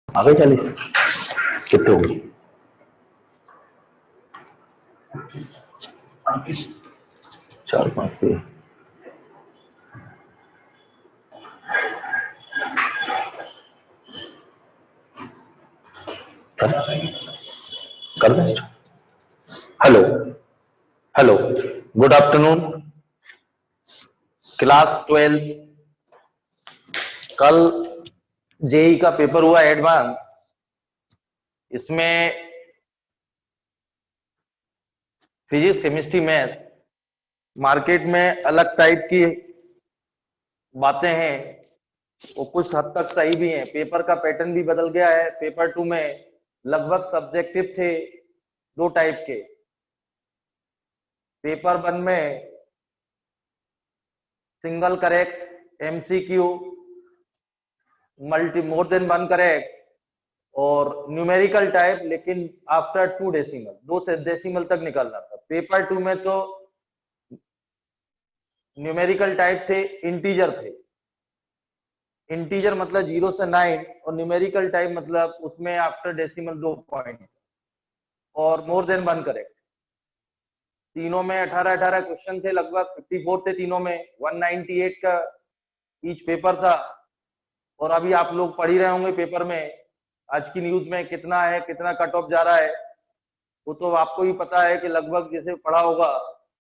आ गए 40? कितने हो गए? 4 5 पे कर दे। Hello, hello, good afternoon class 12। कल जेई का पेपर हुआ एडवांस। इसमें फिजिक्स, केमिस्ट्री, मैथ, मार्केट में अलग टाइप की बातें हैं, वो कुछ हद तक सही भी हैं। पेपर का पैटर्न भी बदल गया है। पेपर 2 में लगभग सब्जेक्टिव थे 2 टाइप के। पेपर 1 में single correct, MCQ, multi more than 1 correct और न्यूमेरिकल टाइप, लेकिन आफ्टर 2 डेसिमल, 2 से डेसिमल तक निकालना था। पेपर 2 में तो न्यूमेरिकल टाइप थे, इंटीजर थे। इंटीजर मतलब 0 से 9 और न्यूमेरिकल टाइप मतलब उसमें आफ्टर डेसिमल 2 पॉइंट और मोर देन 1 करेक्ट। तीनों में 18-18 क्वेश्चन थे, लगभग 54 थे तीनों में। 198 का ईच पेपर था। और अभी आप लोग पढ़ ही रहे होंगे पेपर में, आज की न्यूज में कितना है, कितना कट ऑफ जा रहा है, वो तो आपको ही पता है कि लगभग जैसे पढ़ा होगा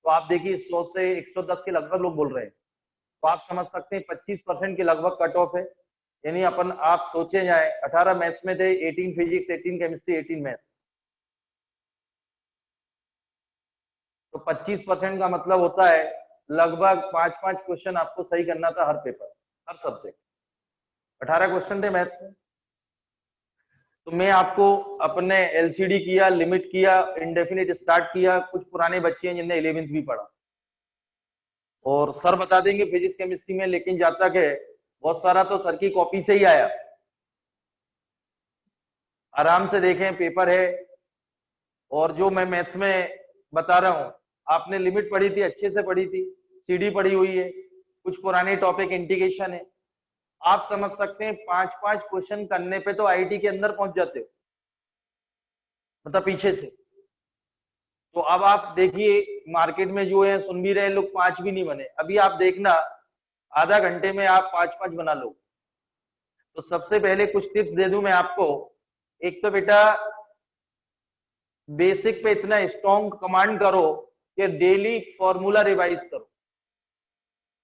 तो आप देखिए 100 से 110 के लगभग लोग बोल रहे हैं। तो आप समझ सकते हैं 25% के लगभग कट ऑफ है। यानी अपन आप सोचे जाए 18 मैथ्स में थे, 18 फिजिक्स, 18 केमिस्ट्री, 18 मैथ्स, तो 25% का मतलब होता है लगभग 5-5 क्वेश्चन आपको सही करना था हर पेपर, हर सब्जेक्ट। 18 क्वेश्चन थे मैथ्स में। तो मैं आपको अपने एलसीडी किया, लिमिट किया, इंडेफिनिट स्टार्ट किया। कुछ पुराने बच्चे हैं जिनने 11th भी पढ़ा, और सर बता देंगे फिजिक्स केमिस्ट्री में, लेकिन जब तक है बहुत सारा तो सर की कॉपी से ही आया। आराम से देखें, पेपर है। और जो मैं मैथ्स में बता रहा हूं, आपने लिमिट पढ़ी थी, अच्छे से पढ़ी थी, सीडी पढ़ी हुई है, कुछ पुराने टॉपिक इंटीग्रेशन है। आप समझ सकते हैं 5-5 क्वेश्चन करने पे तो आईटी के अंदर पहुंच जाते हो, मतलब पीछे से। तो अब आप देखिए मार्केट में जो है, सुन भी रहे लोग, 5 भी नहीं बने। अभी आप देखना आधा घंटे में आप 5-5 बना लो। तो सबसे पहले कुछ टिप्स दे दूं मैं आपको। एक तो बेटा बेसिक पे इतना स्ट्रॉन्ग कमांड करो कि डेली फॉर्मूला रिवाइज करो।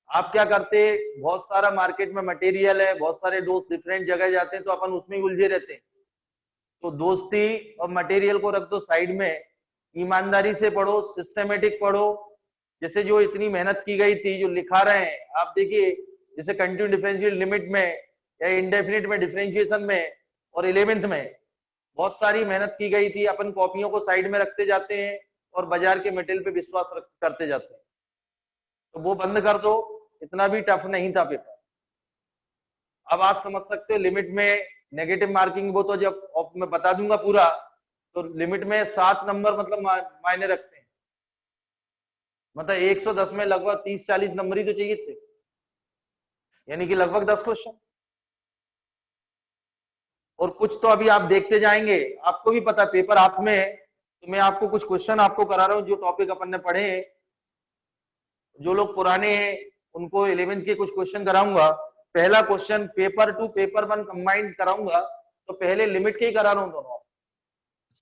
आप क्या करते, बहुत सारा मार्केट में मटेरियल है, बहुत सारे दोस्त डिफरेंट जगह जाते हैं, तो अपन उसमें ही उलझे रहते हैं। तो दोस्ती और मटेरियल को रख दो साइड में, ईमानदारी से पढ़ो, सिस्टमेटिक पढ़ो। जैसे जो इतनी मेहनत की गई थी, जो लिखा रहे हैं आप देखिए, जैसे कंटिन्यू डिफरेंशियल लिमिट में या इंडेफिनिट में डिफरेंशिएशन में और 11th में बहुत सारी मेहनत की गई थी। अपन कॉपियों को साइड में रखते जाते हैं और बाजार के मटेरियल पे विश्वास करते जाते हैं। तो वो बंद कर दो, इतना भी टफ नहीं था पेपर। अब आप समझ सकते हो लिमिट में नेगेटिव मार्किंग, वो तो जब मैं बता दूंगा पूरा। तो लिमिट में 7 नंबर मतलब मायने रखते हैं, मतलब 110 में लगभग 30-40 नंबर ही तो चाहिए थे, यानी कि लगभग 10 क्वेश्चन। और कुछ तो अभी आप देखते जाएंगे, आपको भी पता पेपर आप में है, तो मैं आपको कुछ क्वेश्चन आपको करा रहा हूं जो टॉपिक अपन ने पढ़े हैं। जो लोग पुराने हैं उनको 11th के कुछ क्वेश्चन कराऊंगा। पहला क्वेश्चन पेपर 2 पेपर 1 कंबाइंड कराऊंगा, तो पहले लिमिट के ही करा रहा हूं दोनों।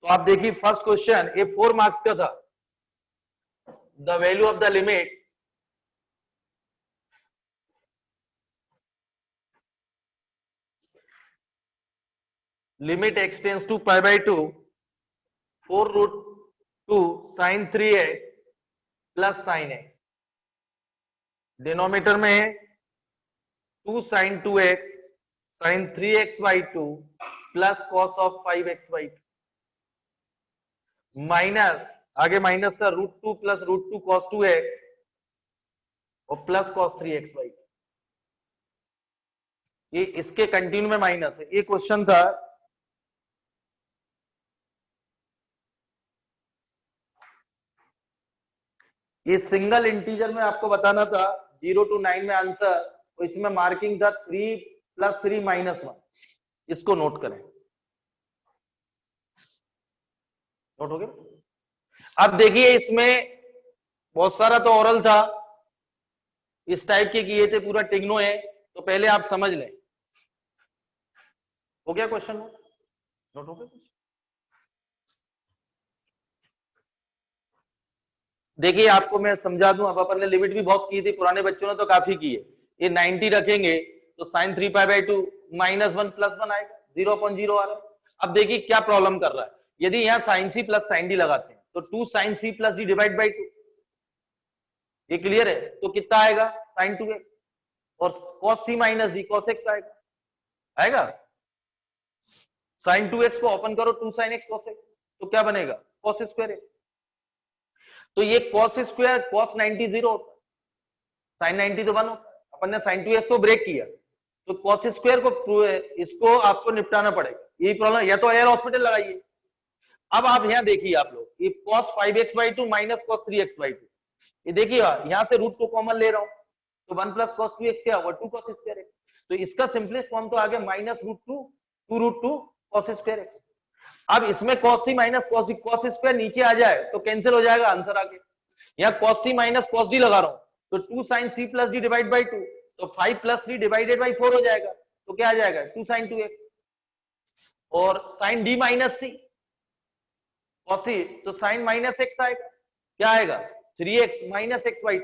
तो आप देखिए फर्स्ट क्वेश्चन, ये 4 मार्क्स का था। The value of the limit limit x tends to pi by 2 4 root 2 sine 3x plus sine x। Denominator में 2 sine 2x sine 3x by 2 plus cos of 5x by 2 minus, आगे minus था, √2 plus √2 cos 2x और plus cos 3x by 2। ये इसके continue में minus है। ये question था। ये सिंगल इंटीजर में आपको बताना था, 0 to 9 में आंसर। तो इसमें मार्किंग था 3 + 3 - 1। इसको नोट करें। नोट हो गया। अब देखिए इसमें बहुत सारा तो ओरल था, इस टाइप के किए थे, पूरा टिग्नो है, तो पहले आप समझ लें। हो गया क्वेश्चन? नोट हो गया? देखिए आपको मैं समझा दूं, अब अपन ने लिमिट भी बहुत की थी, पुराने बच्चों ने तो काफी की है। ये 90 रखेंगे तो साइन 3 पाई बाई 2 -1 +1 आएगा, 0/0 आ रहा है। अब देखिए क्या प्रॉब्लम कर रहा है, यदि यहाँ sine C plus sine D लगाते हैं तो 2 sine C plus D divide by 2, ये क्लियर है, तो कितना आएगा साइन 2x, और cos सी माइनस डी cos x आएगा, आएगा। साइन 2x को ओपन करो, 2 साइन x cos x, तो क्या बनेगा cos स्क्वायर x। तो ये cos स्क्वायर cos 90 0 होता है, साइन 90 तो 1 होता है, अपन ने साइन 2x को ब्रेक किया, तो cos स्क्वायर को इसको आपको निपटाना पड़ेगा, यही प्रॉब्लम। या तो एयर हॉस्पिटल लगाइए। अब आप यहाँ देखिए, आप लोग ये cos 5x/2 minus cos 3x/2, ये देखिए यहाँ से रूट को कॉमन ले रहा हूं, तो 1 + cos 2x क्या हुआ 2 cos स्क्वायर x। तो इसका सिंपलेस्ट फॉर्म तो आ गया -√2 2√2 cos स्क्वायर x। अब इसमें cos c minus cos square नीचे आ जाए तो कैंसिल हो जाएगा, आंसर आ गया। यहाँ cos c minus cos d लगा रहा हूं, तो 2 sin c plus D divide by 2, तो 5 + 3 डिवाइडेड बाई 4 हो जाएगा, तो क्या आ जाएगा 2 sin 2x। और sin d minus c cos c, तो sin माइनस x आएगा, क्या आएगा 3x माइनस x/2,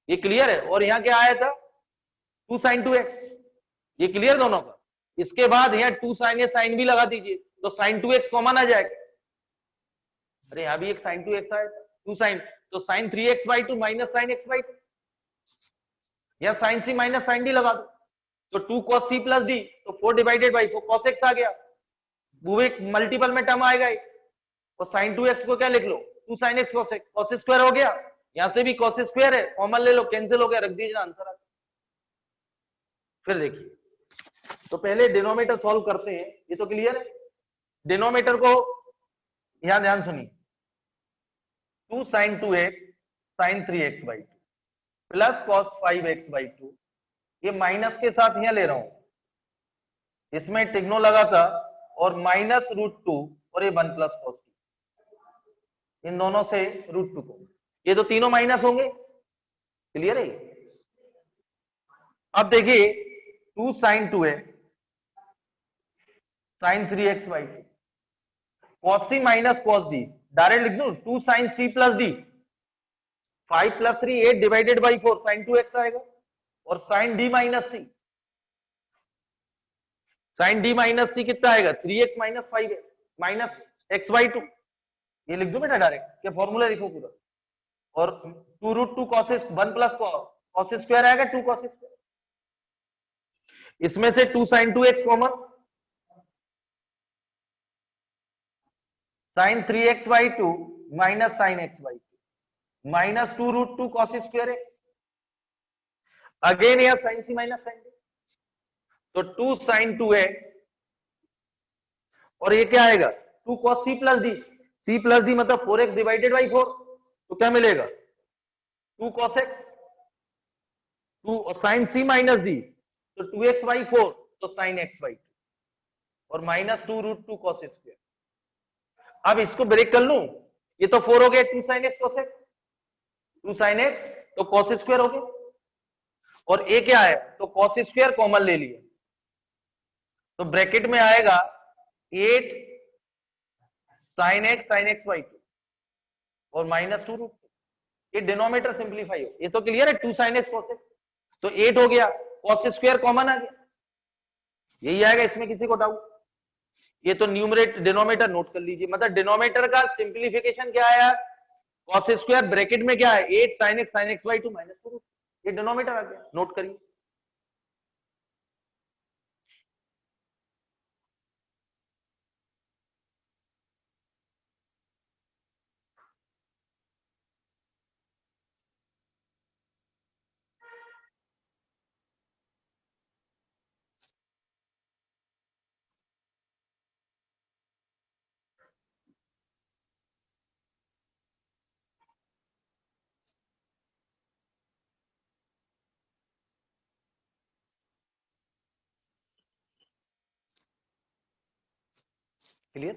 ये क्लियर है। और यहाँ क्या आया था 2 sin 2x, ये क्लियर दोनों का। इसके बाद यहाँ 2 sin a sin b लगा दीजिए, तो sin 2x कॉमन आ जाएगा। अरे यहाँ भी एक sin 2x आया था, 2 sin, तो sin 3x/2 minus sin x/2, या sin c minus sin d लगा दो, तो 2 cos c प्लस d, तो 4 डिवाइडेड बाई 4 cos x आ गया, वो एक मल्टीपल में टर्म आएगा एक। और sin 2x को क्या लिख लो 2 sin x cos x, cos square हो गया, यहां से भी cos स्क्वायर है, कॉमन ले लो, कैंसिल हो गया, रख दीजिए आंसर आ गया। फिर देखिए, तो पहले डिनोमिनेटर सॉल्व करते हैं, ये तो क्लियर है। डिनोमिनेटर को यहां ध्यान सुनिए, 2 sin 2x sin 3x/2 plus cos 5x/2, ये माइनस के साथ यहां ले रहा हूं, इसमें टिग्नो लगा था, और -√2, और ये 1 + cos, इन दोनों से √2 को, ये तो तीनों माइनस होंगे, क्लियर है। अब देखिए 2 sin 2x sin 3x/2 cos c minus cos d, direct लिख दूं 2 sin c plus d, 5 + 3 8 divided by 4 sin 2x आएगा, और sin d minus c, sin d minus c कितना आएगा 3x minus 5x minus x/2, ये लिख दो बेटा डायरेक्ट, क्या फॉर्मूला लिखो पूरा। और 2√2 cos 1 + cos स्क्वायर आएगा 2 cos स्क्वायर, इसमें से 2 sin 2x common, sin 3x/2 minus sin x/2 minus 2√2 cos square x, again यह sin c minus sin d, तो 2 sin 2x, और ये क्या आएगा 2 cos c plus D, c plus D मतलब 4x डिवाइडेड बाई 4, तो क्या मिलेगा 2 cos x, 2 और sin c माइनस डी, तो 2x/4, तो sin x/2, और माइनस 2√2 cos स्क्वायर। अब इसको ब्रेक कर लूं, ये तो 4 हो गया 2 sin x cos x, 2 sin x, तो cos स्क्वायर हो गया, और a क्या है तो cos स्क्वायर कॉमन ले लिया, तो ब्रैकेट में आएगा 8 sin x/2 और -2√2, ये डिनोमिनेटर सिंप्लीफाई हो, ये तो क्लियर है 2 sin x cos x, तो 8 हो गया, cos स्क्वायर कॉमन आ गया, यही आएगा, इसमें किसी को डाउट। ये तो न्यूमरेटर डिनोमिनेटर नोट कर लीजिए, मतलब डिनोमिनेटर का सिंप्लीफिकेशन क्या आया cos स्क्वायर, ब्रैकेट में क्या है 8 sin x/2 -2, ये डिनोमिनेटर आ गया, नोट करिए। क्लियर।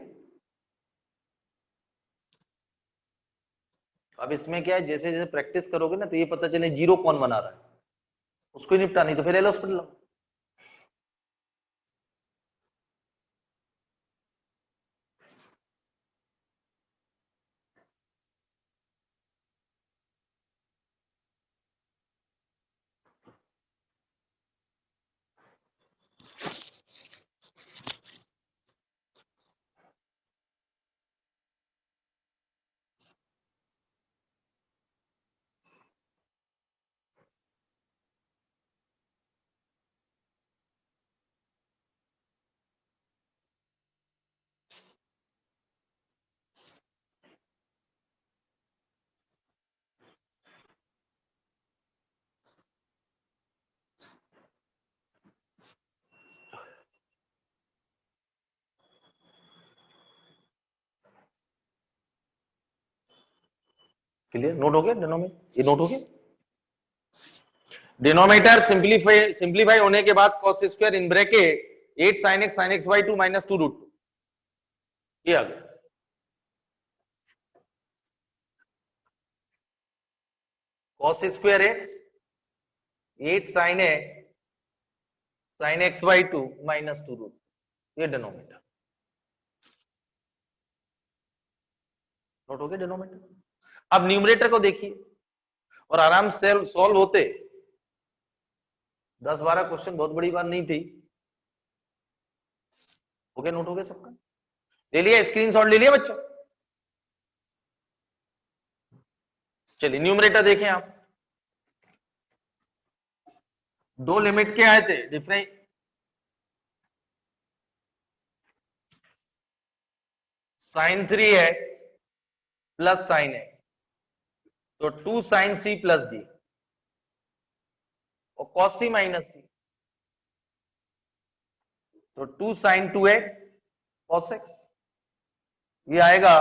अब इसमें क्या है, जैसे जैसे प्रैक्टिस करोगे ना तो ये पता चले जीरो कौन बना रहा है, उसको ही निपटा, नहीं तो फिर एल हॉस्पिटल। क्लियर, नोट हो गया डिनोमिनेटर, ये नोट हो गया। डिनोमिनेटर सिंप्लीफाई होने के बाद cos square in bracket 8 sin x by 2 minus 2 root 2, ये आ गया। cos square x 8 sin x by 2 minus 2 root, ये डिनोमिनेटर नोट हो गया डिनोमिनेटर। अब न्यूमरेटर को देखिए और आराम से सॉल्व होते, 10-12 क्वेश्चन बहुत बड़ी बात नहीं थी। हो गया, नोट हो गया सबका, ले लिया स्क्रीनशॉट, ले लिया बच्चों। चलिए न्यूमरेटर देखें आप, दो लिमिट के आए थे different, sin 3x plus sin x, तो 2 sin c प्लस d और cos c माइनस c, तो 2 sin 2x cos x, ये आएगा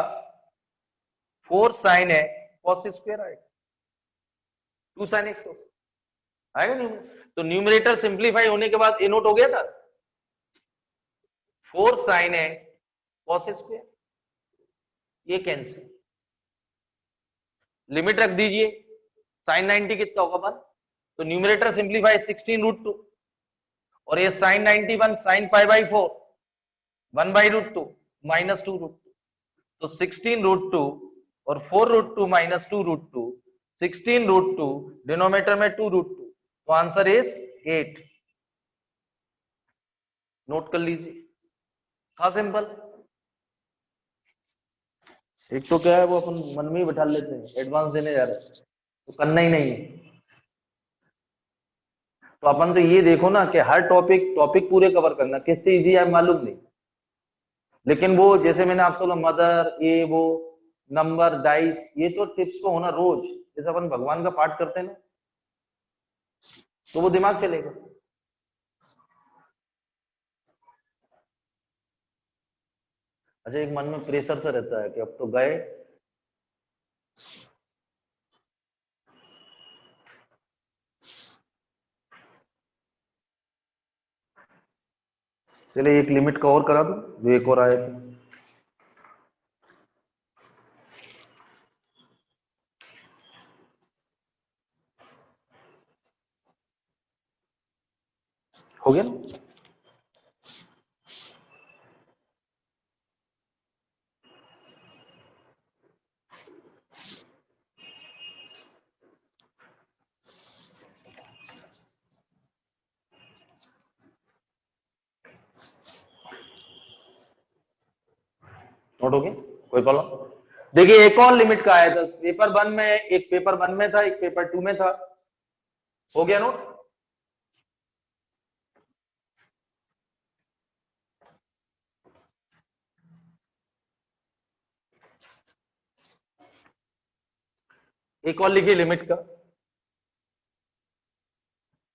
4 sin x cos स्क्वायर आएगा, 2 sin x आएगा नहीं। तो न्यूमरेटर सिंप्लीफाई होने के बाद ये नोट हो गया था, 4 sin x cos स्क्वायर, ये कैंसिल, लिमिट रख दीजिए, sin 90 कितना होगा 1, तो न्यूमरेटर सिंप्लीफाई 16 रूट 2, और ये sin 91 sin pi by 4 1 by root 2 minus 2 root 2, तो 16 रूट 2 और 4 root 2 minus 2 root 2, 16 root 2, denominator में 2 रूट 2, तो आंसर इज 8। नोट कर लीजिए, हाँ सिंपल। एक तो क्या है वो अपन मन में ही बैठा लेते हैं, एडवांस देने जा रहे हैं तो करना ही नहीं है। तो अपन तो ये देखो ना कि हर टॉपिक टॉपिक पूरे कवर करना, किससे इजी है मालूम नहीं, लेकिन वो जैसे मैंने आपसे बोला मदर, ये वो नंबर डाइस, ये तो टिप्स को होना रोज, जैसे अपन भगवान का पाठ करते हैं ना, तो वो दिमाग चलेगा। अच्छा, एक मन में प्रेशर सा रहता है कि अब तो गए, चलिए एक लिमिट का और करा दो, जो एक और आए थे। हो गया ना, नोट हो गया, कोई प्रॉब्लम। देखिए एक और लिमिट का आया था पेपर 1 में, एक पेपर 1 में था, एक पेपर 2 में था। हो गया नोट। एक और लिखिए लिमिट का,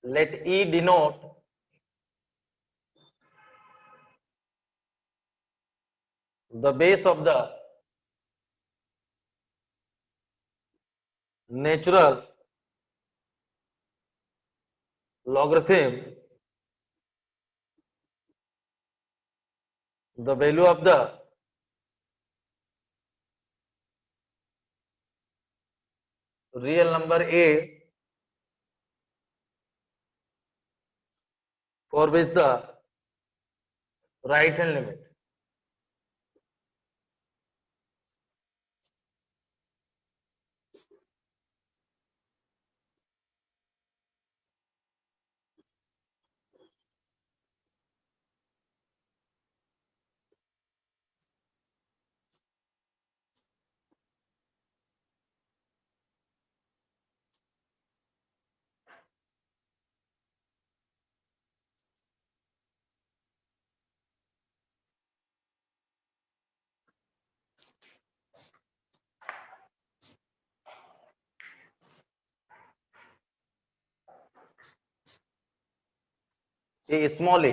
let e denote the base of the natural logarithm, the value of the real number a for which the right hand limit a small a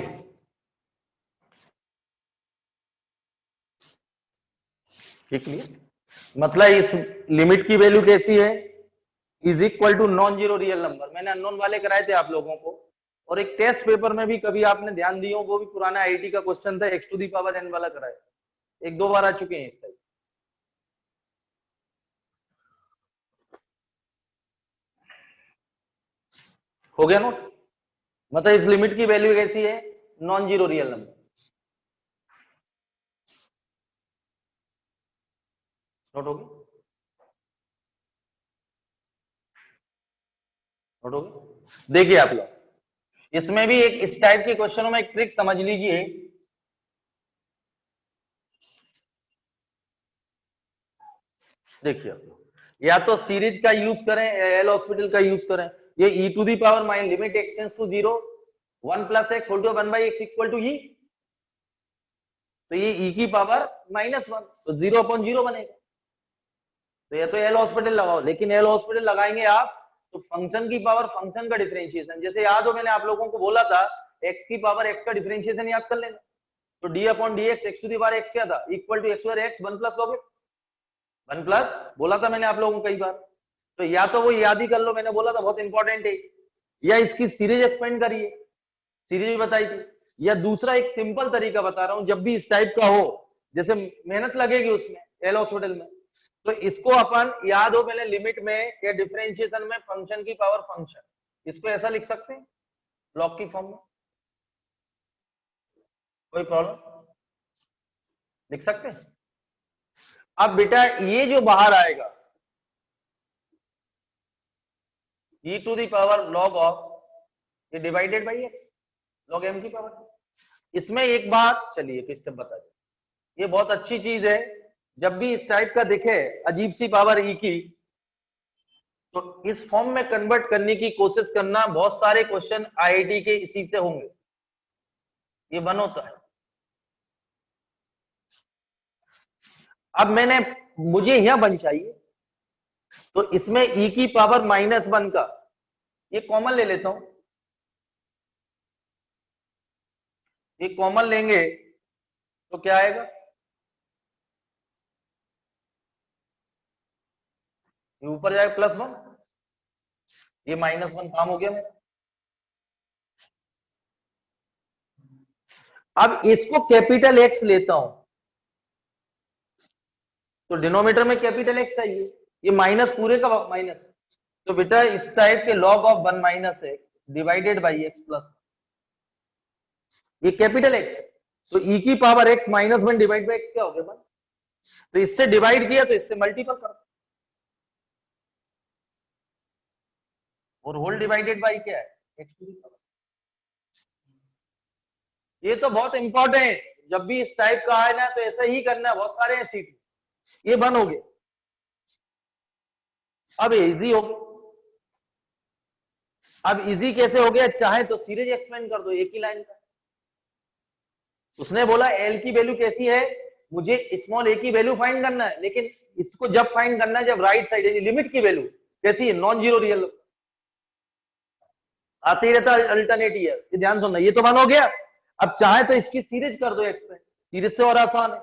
ठीक है, मतलब इस लिमिट की वैल्यू कैसी है, is equal to non zero real number. मैंने unknown वाले कराए थे आप लोगों को, और एक टेस्ट पेपर में भी कभी आपने ध्यान दिया हो, वो भी पुराना आईटी का क्वेश्चन था, x to the power n वाला कराया, एक दो बार आ चुके हैं इस टाइप। हो गया नोट, मतलब इस लिमिट की वैल्यू कैसी है, non zero real number. Note हो गया, नोट हो गया। देखिए आप लोग, इसमें भी एक इस टाइप के क्वेश्चनों में एक ट्रिक समझ लीजिए। देखिए आप लोग, या तो सीरीज का यूज करें, एल हॉस्पिटल का यूज करें। ये e to the power minus limit x tends to zero, one plus x whole to one by x equal to e, तो ये ई की पावर माइनस वन, तो जीरो अपॉन जीरो बनेगा। तो ये तो एल हॉस्पिटल लगाओ, लेकिन एल हॉस्पिटल लगाएंगे आप तो फंक्शन की पावर फंक्शन का डिफरेंशिएशन, जैसे याद हो मैंने आप लोगों को बोला था एक्स की पावर एक्स का डिफरेंशिएशन याद कर लेना। तो D upon D x to the power x क्या था, equal to x x one plus log x, one plus बोला था मैंने आप लोगों को कई बार। तो या तो वो याद ही कर लो, मैंने बोला था बहुत इंपॉर्टेंट है, या इसकी सीरीज एक्सपेंड करिए, सीरीज बताई थी। या दूसरा एक सिंपल तरीका बता रहा हूं, जब भी इस टाइप का हो, जैसे मेहनत लगेगी उसमें एल हॉस्पिटल में, तो इसको अपन याद हो पहले लिमिट में या डिफरेंशिएशन में फंक्शन की पावर फंक्शन, इसको ऐसा लिख सकते हैं लॉग की फॉर्म में, कोई प्रॉब्लम, लिख सकते हैं। अब बेटा ये जो बाहर आएगा e to the power log of, ये divided by x log m की पावर। इसमें एक बात चलिए फिर से बता दें, ये बहुत अच्छी चीज है, जब भी इस टाइप का दिखे अजीब सी पावर e की, तो इस फॉर्म में कन्वर्ट करने की कोशिश करना। बहुत सारे क्वेश्चन आईआईटी के इसी से होंगे, ये बन होता है। अब मैंने, मुझे यह बन चाहिए, तो इसमें e की पावर माइनस वन का ये कॉमन ले लेता हूं, ये कॉमन लेंगे तो क्या आएगा, ये ऊपर जाएगा प्लस वन, ये माइनस वन काम हो गया मेरा। अब इसको कैपिटल एक्स लेता हूं, तो डिनोमिनेटर में कैपिटल एक्स चाहिए, ये माइनस पूरे का माइनस, तो बेटा इस टाइप के log of one minus x divided by x plus, ये कैपिटल एक्स, तो ई की power x minus one divide by x क्या हो गया वन, तो इससे डिवाइड किया तो इससे मल्टीपल कर, और होल डिवाइडेड बाई क्या है एक्स टू दी पावर। ये तो बहुत इंपॉर्टेंट, जब भी इस टाइप का आए ना तो ऐसा ही करना है, बहुत सारे हैं सीट, ये बन हो गए। अब इजी हो गया, अब इजी कैसे हो गया, चाहे तो सीरीज एक्सप्लेन कर दो एक ही लाइन का। उसने बोला एल की वैल्यू कैसी है, मुझे स्मॉल ए की वैल्यू फाइंड करना है, लेकिन इसको जब फाइंड करना है जब राइट साइड यानी लिमिट की वैल्यू कैसी है, नॉन जीरो रियल आते ही रहता अल्टरनेट ही है, ये ध्यान सुनना, ये तो वन हो गया। अब चाहे तो इसकी सीरीज कर दो एक्सपेंड, सीरीज से और आसान है।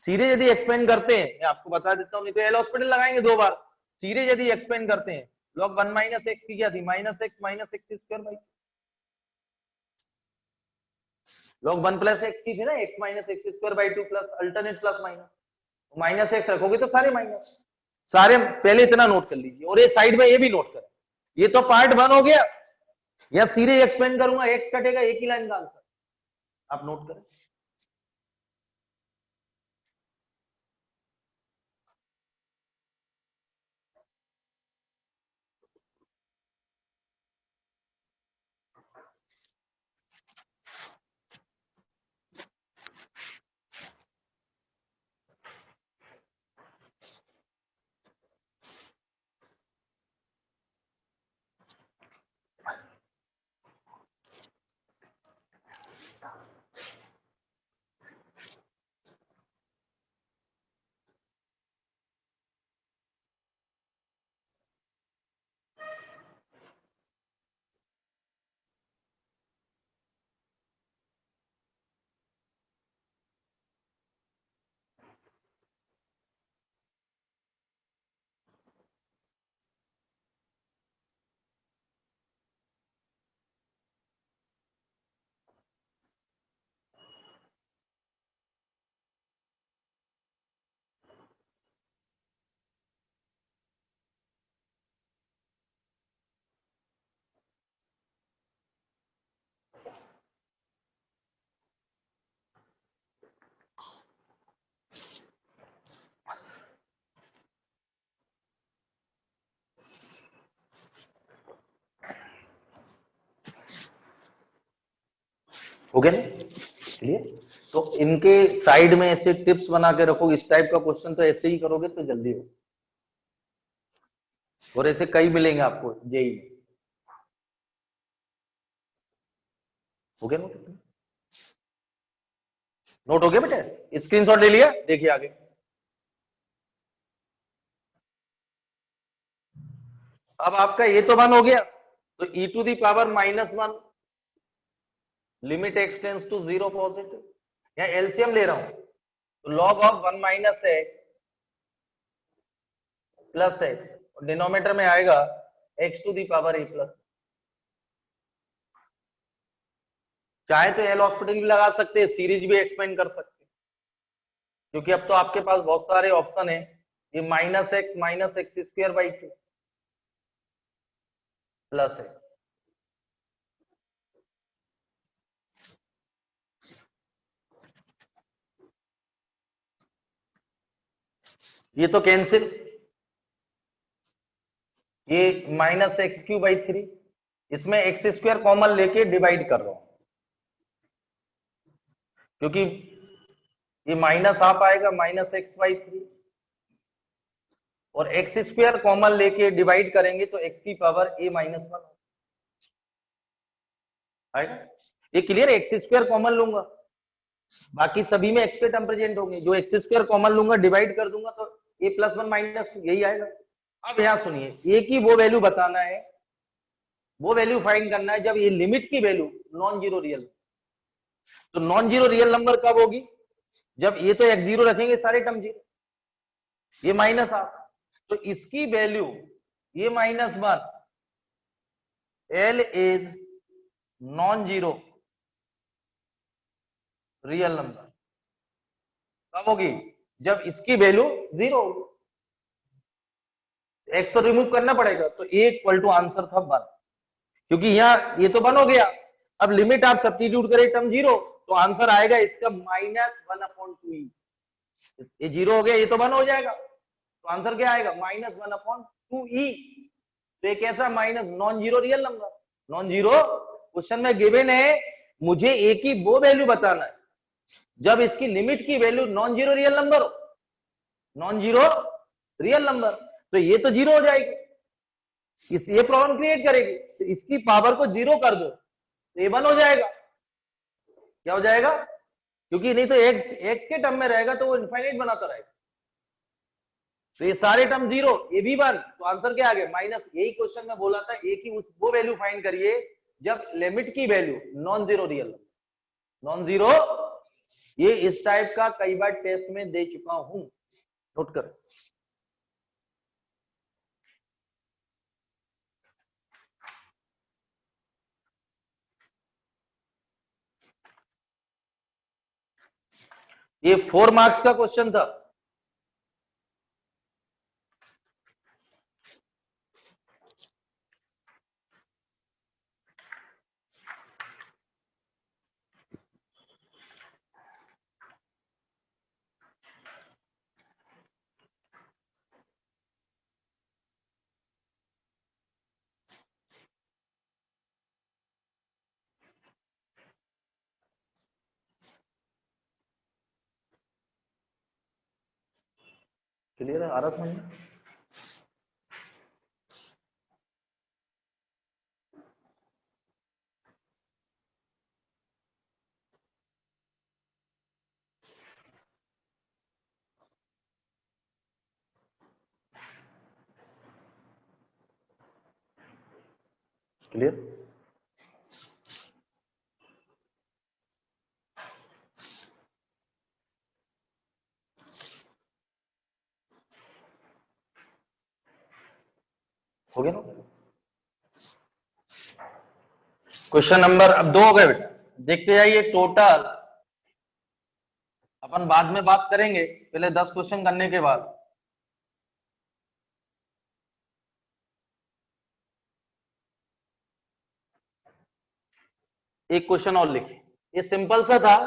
सीरीज यदि एक्सपेंड करते हैं, मैं आपको बता देता हूं, नहीं तो एल हॉस्पिटल लगाएंगे दो बार। सीरीज यदि एक्सपेंड करते हैं, लॉग वन माइनस एक्स की क्या थी, minus x square by, log one plus x की थी ना, x minus x square by two plus alternate plus minus, minus x रखोगे तो सारे माइनस, सारे पहले इतना नोट कर लीजिए और ये साइड में ये भी नोट करें। ये तो पार्ट 1 हो गया, या सीरीज एक्सपेंड करूंगा, एक्स कटेगा, एक ही लाइन का आंसर, आप नोट करें। हो गया ना, क्लियर? तो इनके साइड में ऐसे टिप्स बना के रखो, इस टाइप का क्वेश्चन तो ऐसे ही करोगे तो जल्दी हो, और ऐसे कई मिलेंगे आपको जेई में। हो गया नोट? नोट हो गया बेटे? स्क्रीनशॉट ले लिया? देखिए आगे। अब आपका ये तो 1 हो गया, तो e to the power -1 limit x tends to 0 positive, या एलसीएम ले रहा हूं, तो log of 1 minus x plus x, और डिनोमिनेटर में आएगा x to the power a plus. चाहे तो एल हॉस्पिटल भी लगा सकते हैं, सीरीज भी एक्सपेंड कर सकते हैं, क्योंकि अब तो आपके पास बहुत सारे ऑप्शन है। ये -x-x² 2 प्लस एक्स, ये तो कैंसिल, ये -x³ 3, इसमें x² कॉमन लेके डिवाइड कर रहा हूं, क्योंकि ये माइनस हाफ आएगा -x/3, और x² कॉमन लेके डिवाइड करेंगे तो x की पावर a-1 आएगा। ये क्लियर है? x² कॉमन लूंगा, बाकी सभी में x के टर्म प्रेजेंट होंगे, जो x² कॉमन लूंगा डिवाइड कर दूंगा तो a+1 -2 यही आएगा। अब यहां सुनिए, a की वो वैल्यू बताना है, वो वैल्यू फाइंड करना है जब ये लिमिट की वैल्यू नॉन जीरो रियल। तो नॉन जीरो रियल नंबर कब होगी? जब ये तो x0 रखेंगे सारे टर्म जीरो, ये -1, तो इसकी वैल्यू ये -1, L is non zero real number कब होगी? जब इसकी वैल्यू 0 होगी। एक्स तो रिमूव करना पड़ेगा, तो ए इक्वल टू आंसर था 1, क्योंकि यहाँ ये तो 1 हो गया। अब लिमिट आप सब्स्टिट्यूट करें टर्म 0, तो आंसर आएगा इसका -1/2e। ये 0 हो गया, ये तो 1 हो जाएगा, तो आंसर क्या आएगा? -1/2e। तो एक ऐसा minus non zero real number, non zero question में गिवन है, मुझे ए की वो वैल्यू बताना है जब इसकी लिमिट की value non zero real number हो, नॉन जीरो रियल नंबर, तो ये तो 0 हो जाएगी, ये प्रॉब्लम क्रिएट करेगी, तो इसकी पावर को 0 कर दो तो ये 1 हो जाएगा। क्या हो जाएगा? क्योंकि नहीं तो एक्स एक्स के टर्म में रहेगा तो वो इनफाइनाइट बनाता रहेगा, तो ये सारे टर्म 0, ये भी 1, तो आंसर क्या आ गया? माइनस। यही क्वेश्चन में बोला था, ए की वो वैल्यू फाइंड करिए जब लिमिट की value non zero real number, non zero. ये इस टाइप का कई बार टेस्ट में दे चुका हूं, नोट कर। ये 4 मार्क्स का क्वेश्चन था, क्लियर है? आ रहा समझ में? क्लियर? हो गया ना? क्वेश्चन नंबर अब 2 हो गए बेटा, देखते जाइए टोटल। अपन बाद में बात करेंगे, पहले 10 क्वेश्चन करने के बाद। एक क्वेश्चन और लिखे, ये सिंपल सा था।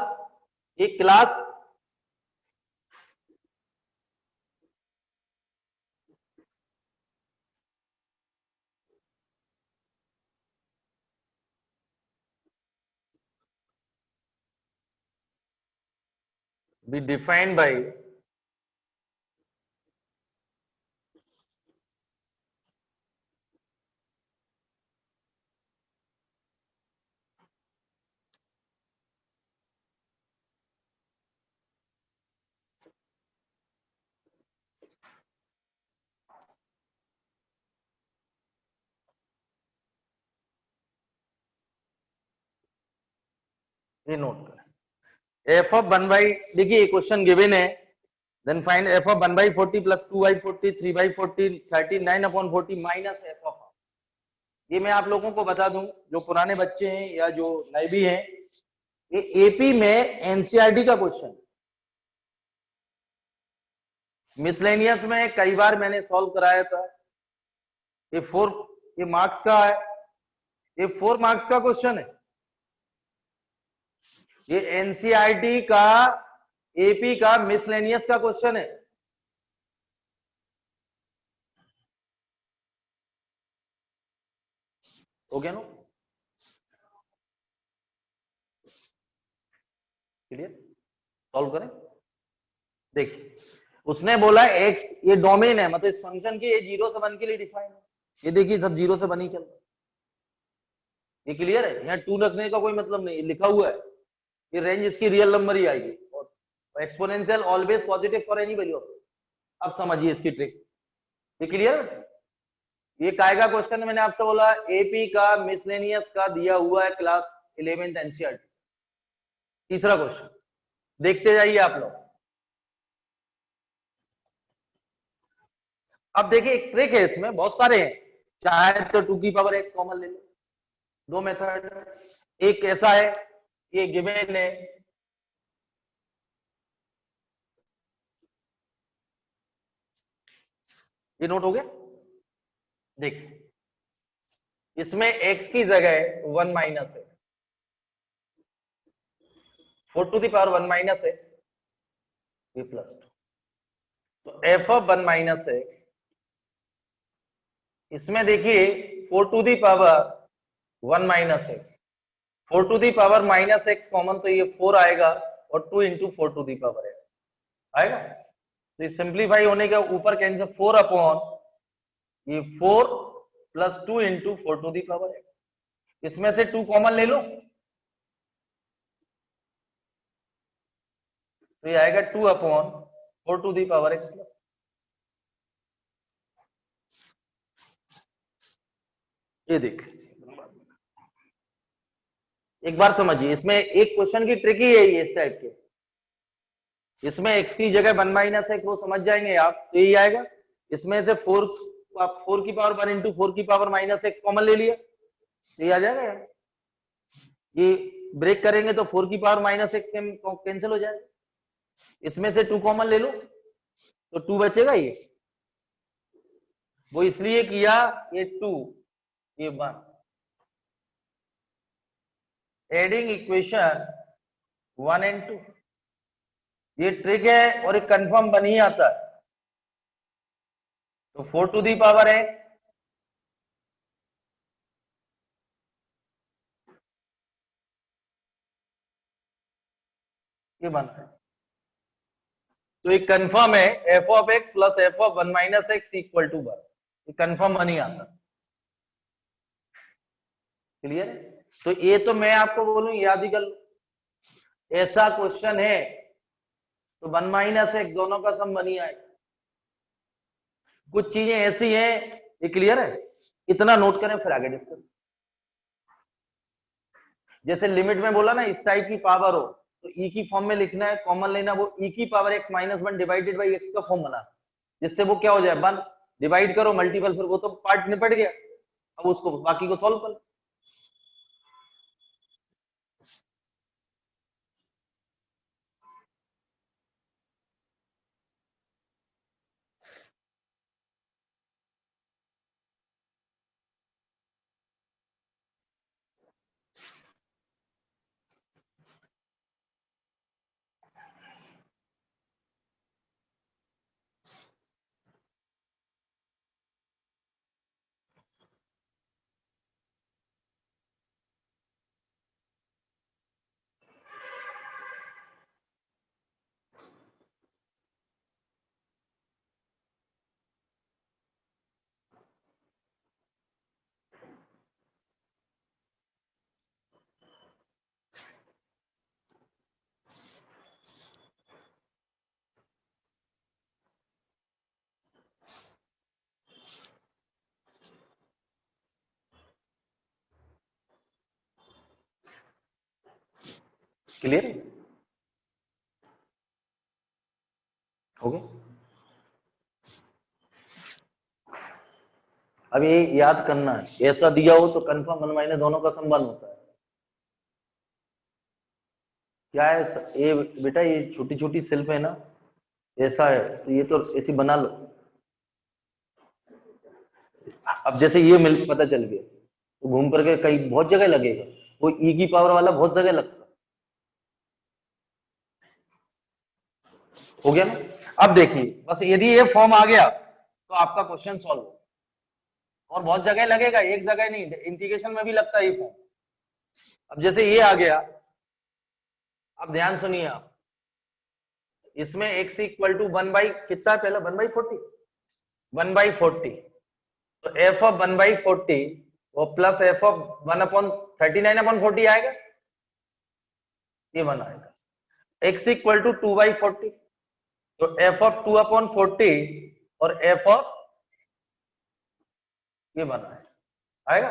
एक क्लास be defined by ये नोट करें, एफ ऑफ 1 बाई, देखिए क्वेश्चन गिवन है, then find f of 1 by 40 plus 2 by 40 3 by 40 39 upon 40 minus F of. ये मैं आप लोगों को बता दूं, जो पुराने बच्चे हैं या जो नए भी हैं, ये एपी में एनसीईआरटी का क्वेश्चन, मिसलेनियस में कई बार मैंने सॉल्व कराया था। ये 4, ये मार्क्स का है, ये 4 मार्क्स का क्वेश्चन है। ये एनसीईआरटी का एपी का मिसलेनियस का क्वेश्चन है। हो गया ना? क्लियर? सॉल्व करें। देखिए उसने बोला एक्स ये डोमेन है, मतलब इस फंक्शन की, ये 0 से 1 के लिए डिफाइन है। ये देखिए सब 0 से 1 ही चल रहा है। ये क्लियर है? यहाँ 2 रखने का कोई मतलब नहीं, लिखा हुआ है ये रेंज इसकी रियल नंबर ही आएगी, और exponential always positive for any value. अब समझिए इसकी ट्रिक। ये क्लियर? ये काय का क्वेश्चन मैंने आपसे बोला, एपी का मिसलेनियस का दिया हुआ है, क्लास 11th एनसीईआरटी। तीसरा क्वेश्चन देखते जाइए आप लोग। अब देखिए एक ट्रिक है इसमें, बहुत सारे हैं, चाहे तो 2 की पावर x कॉमन ले लो, 2 मेथड। एक ऐसा है, ये गिवन है, ये नोट हो गया। देखिए इसमें x की जगह 1 माइनस है, 4 टू दी पावर 1 माइनस है, ये प्लस 2, तो एफ ऑफ 1 माइनस है। इसमें देखिए 4 to the power 1 minus x, 4 to the power minus x common, तो ये 4 आएगा, और 2 into 4 to the power x आएगा। तो ये सिंप्लीफाई होने के ऊपर कैंसिल, 4 अपॉन ये 4 plus 2 into 4 to the power x. इसमें से 2 कॉमन ले लो, तो ये आएगा 2 upon 4 to the power x plus. ये देख एक बार समझिए, इसमें एक क्वेश्चन की ट्रिक ही है ये इस टाइप के। इसमें x की जगह 1 माइनस एक्स, वो समझ जाएंगे आप, तो यही आएगा। इसमें से 4 की पावर 1 इंटू 4 की पावर माइनस एक्स कॉमन ले लिया, तो ये आ जाएगा यार। ये ब्रेक करेंगे तो 4 की पावर माइनस एक्स कैंसिल हो जाएगा। इसमें से 2 कॉमन ले लो, तो 2 बचेगा। ये वो इसलिए किया, ये 2 ये 1, एडिंग इक्वेशन 1 एंड 2, ये ट्रिक है, और एक कंफर्म बन ही आता है। तो 4 टू दी पावर है, ये बनता है। तो ये कंफर्म है f of x plus f of 1 minus x equal to 1, ये कंफर्म नहीं आता। क्लियर है? तो ये तो मैं आपको बोलूं याद ही कर लो, ऐसा क्वेश्चन है तो 1 माइनस एक्स दोनों का सम बनी आएगा। कुछ चीजें ऐसी हैं, ये क्लियर है, इतना नोट करें फिर आगे डिस्कस। जैसे लिमिट में बोला ना इस टाइप की पावर हो तो ई की फॉर्म में लिखना है, कॉमन लेना, वो ई की power x minus 1 divided by x का फॉर्म बना, जिससे वो क्या हो जाए 1 डिवाइड करो मल्टीपल, फिर वो तो पार्ट निपट गया, अब उसको बाकी को सॉल्व करो। क्लियर हो गया? अब ये याद करना है, ऐसा दिया हो तो कंफर्म 1 माइनस दोनों का सम 1 होता है। क्या है ये बेटा, ये छोटी छोटी सेल्फ है ना, ऐसा है तो ये तो ऐसी बना लो। अब जैसे ये मिल पता चल गया तो घूम करके कहीं बहुत जगह लगेगा, वो ई की पावर वाला बहुत जगह लगता। हो गया ना? अब देखिए बस यदि ये फॉर्म आ गया तो आपका क्वेश्चन सॉल्व हो, और बहुत जगह लगेगा, एक जगह नहीं, इंटीग्रेशन में भी लगता है ये फॉर्म। अब जैसे ये आ गया, अब ध्यान सुनिए आप, इसमें x इक्वल टू 1 बाई कितना है पहला, 1 बाई 40, 1 बाई 40, तो f ऑफ 1 बाई 40 वो plus f of 1 upon 39 upon 40 आएगा, ये 1 आएगा। x इक्वल टू 2 बाई 40, तो f ऑफ 2 अपॉन 40 और f ऑफ ये 1 आएगा।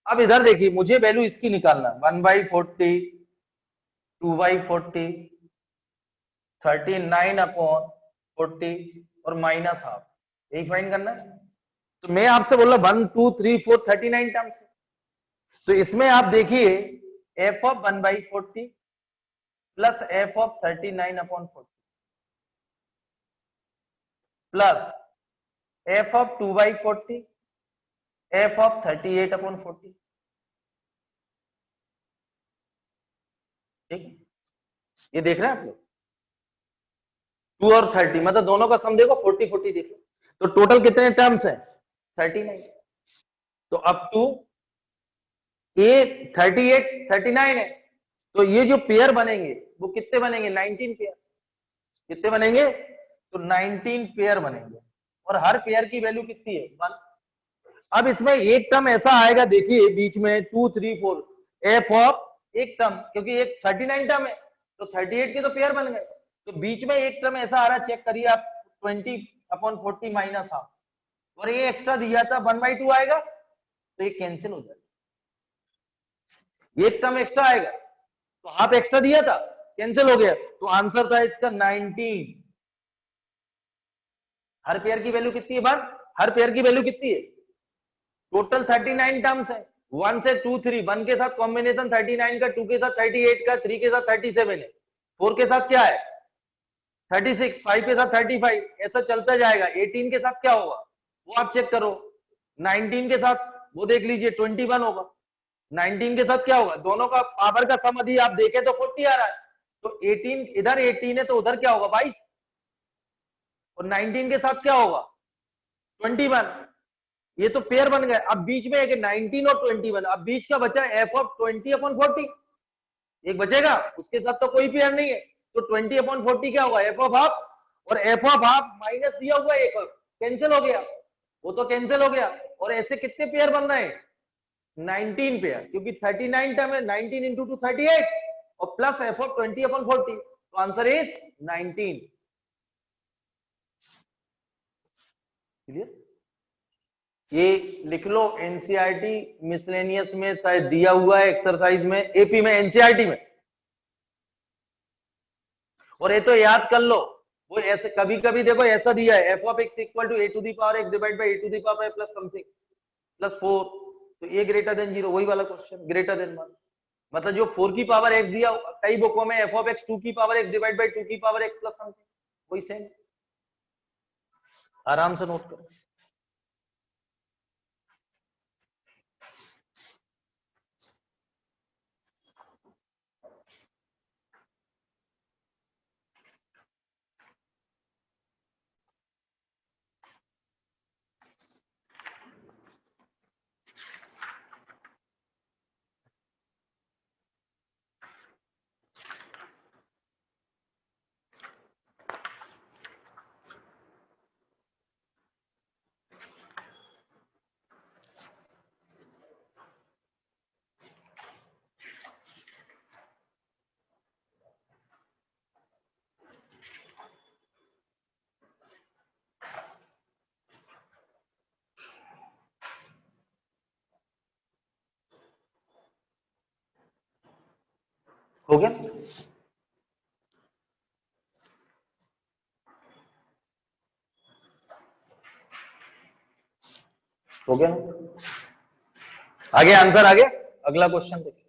अब इधर देखिए मुझे वैल्यू इसकी निकालना, 1 बाई 40, 2 बाई 40, 39 अपॉन 40 और माइनस हाफ, यही फाइंड करना है। तो मैं आपसे बोल रहा 1 2 3 4 39 टर्म्स, तो इसमें आप देखिए F of 1 by 40 plus f of 39 upon 40 plus f of 2 by 40 F of 38 upon 40, ठीक, ये देख रहे हैं आप लोग, 2 और 30 मतलब दोनों का सम देखो 40 40 देख लो, तो टोटल कितने टर्म्स हैं 39। तो अप टू ए 38 39 है, तो ये जो पेयर बनेंगे वो कितने बनेंगे 19 पेयर, कितने बनेंगे तो 19 पेयर बनेंगे, और हर पेयर की वैल्यू कितनी है 1। अब इसमें एक टर्म ऐसा आएगा देखिए बीच में 2 3 4 एफ ऑफ एक टर्म, क्योंकि एक 39 टर्म है तो 38 के तो पेयर बन गए, तो बीच में एक टर्म ऐसा आ रहा है, चेक करिए आप 20 अपॉन 40 माइनस हाफ, और ये एक्स्ट्रा दिया था 1 बाई 2 आएगा, तो ये कैंसिल हो जाएगा, ये टर्म एक्स्ट्रा आएगा तो हाफ एक्स्ट्रा दिया था कैंसिल हो गया, तो आंसर था इसका 19। हर पेयर की वैल्यू कितनी है बार, हर पेयर की वैल्यू कितनी है, टोटल 39 टर्म्स है, 1 से 2 3, 1 के साथ कॉम्बिनेशन 39 का, 2 के साथ 38 का, 3 के साथ 37 है, 4 के साथ क्या है 36, 5 के साथ 35, ऐसा चलता जाएगा। 18 के साथ क्या होगा वो आप चेक करो, 19 के साथ वो देख लीजिए 21 होगा, 19 के साथ क्या होगा, दोनों का पावर का सम यदि आप देखें तो 40 आ रहा है, तो 18 इधर 18 है तो उधर क्या होगा 22, और 19 के साथ क्या होगा 21, ये तो पेयर बन गए। अब बीच में एक 19 और 21, अब बीच का बचा एफ ऑफ 20 अपॉन 40, एक बचेगा उसके साथ तो कोई पेयर नहीं है, तो 20 अपॉन 40 क्या होगा एफ ऑफ हाफ, और एफ ऑफ हाफ माइनस दिया हुआ एक और कैंसिल हो गया, वो तो कैंसिल हो गया। और ऐसे कितने पेयर बन रहे हैं? 19 पेयर, क्योंकि 39 टर्म है, 19 इंटू 2 38 और प्लस एफ ऑफ 20/40, तो आंसर इज 19। क्लियर? ये लिख लो, एनसीईआरटी मिसलेनियस में शायद दिया हुआ है एक्सरसाइज में, एपी में, एनसीईआरटी में। और ये तो याद कर लो, वो ऐसे कभी कभी देखो ऐसा दिया है, f of x equal to a to the power x divide by a to the power plus something plus 4, तो ए ग्रेटर देन 0, वही वाला क्वेश्चन, ग्रेटर देन 1। मतलब जो 4 की पावर एक्स दिया, कई बुकों में एफ ऑफ एक्स 2 की पावर एक्स डिवाइड बाई 2 की पावर एक्स प्लस समथिंग, वही सेम। आराम से नोट करो। हो गया? हो गया? आगे आंसर, आगे अगला क्वेश्चन देखिए।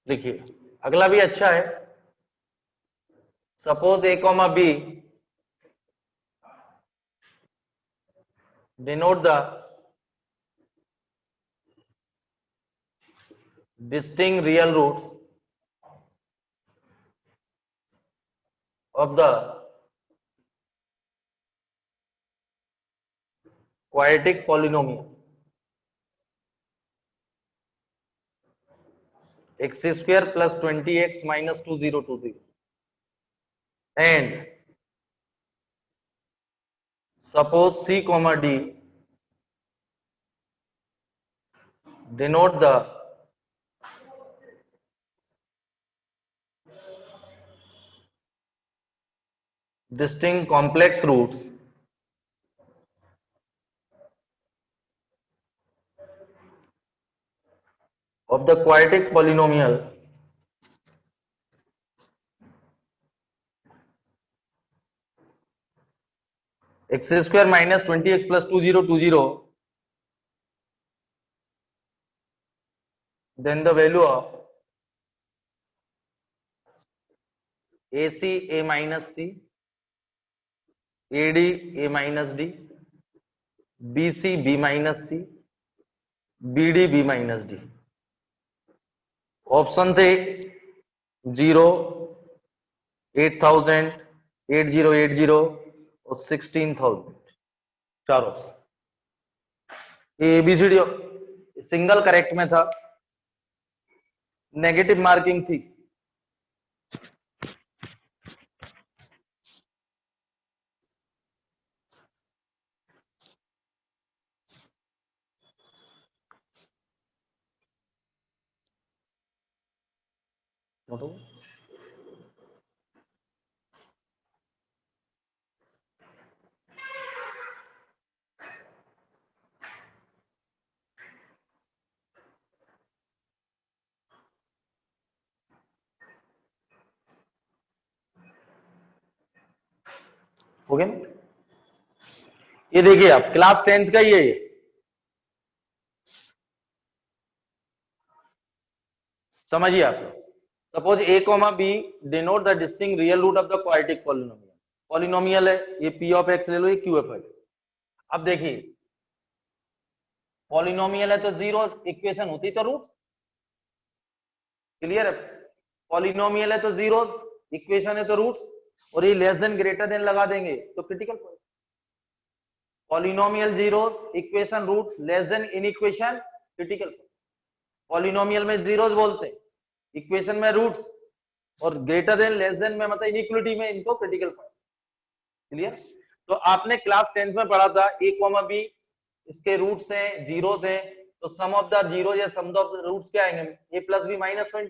देखिए अगला भी अच्छा है। Suppose a comma b denote the distinct real roots of the quadratic polynomial x square plus 20x minus 2020 and suppose c comma d denote the distinct complex roots of the quadratic polynomial x square minus 20x plus 2020, then the value of AC a minus c, AD a minus d, BC b minus c, BD b minus d। Option थे 0, 8000, 8080 और 16000, चार option. ABCD single correct में था, negative marking थी। हो गया? ये देखिए आप क्लास 10th का ही है ये। समझिए आप, suppose a comma b denote the distinct real root of the quadratic polynomial. Polynomial है ये, पी ऑफ एक्स ले लो, ये क्यू एफ एक्स। अब देखिए पॉलिनोमियल है तो जीरो इक्वेशन होती तो रूट। क्लियर है? पॉलिनोमियल है तो जीरो इक्वेशन है तो रूट। और ये लेस देन ग्रेटर देन लगा देंगे तो critical point. Polynomial zeros equation roots less than in equation critical point. Polynomial में जीरोस बोलते हैं, इक्वेशन में रूट्स, और ग्रेटर देन लेस देन में मतलब इनइक्वलिटी में इनको क्रिटिकल पॉइंट। क्लियर? तो आपने क्लास 10th में पढ़ा था a कॉमा b, इसके रूट्स हैं, जीरोस हैं, तो सम ऑफ द जीरो या सम ऑफ द रूट्स क्या आएंगे? a plus B minus 20।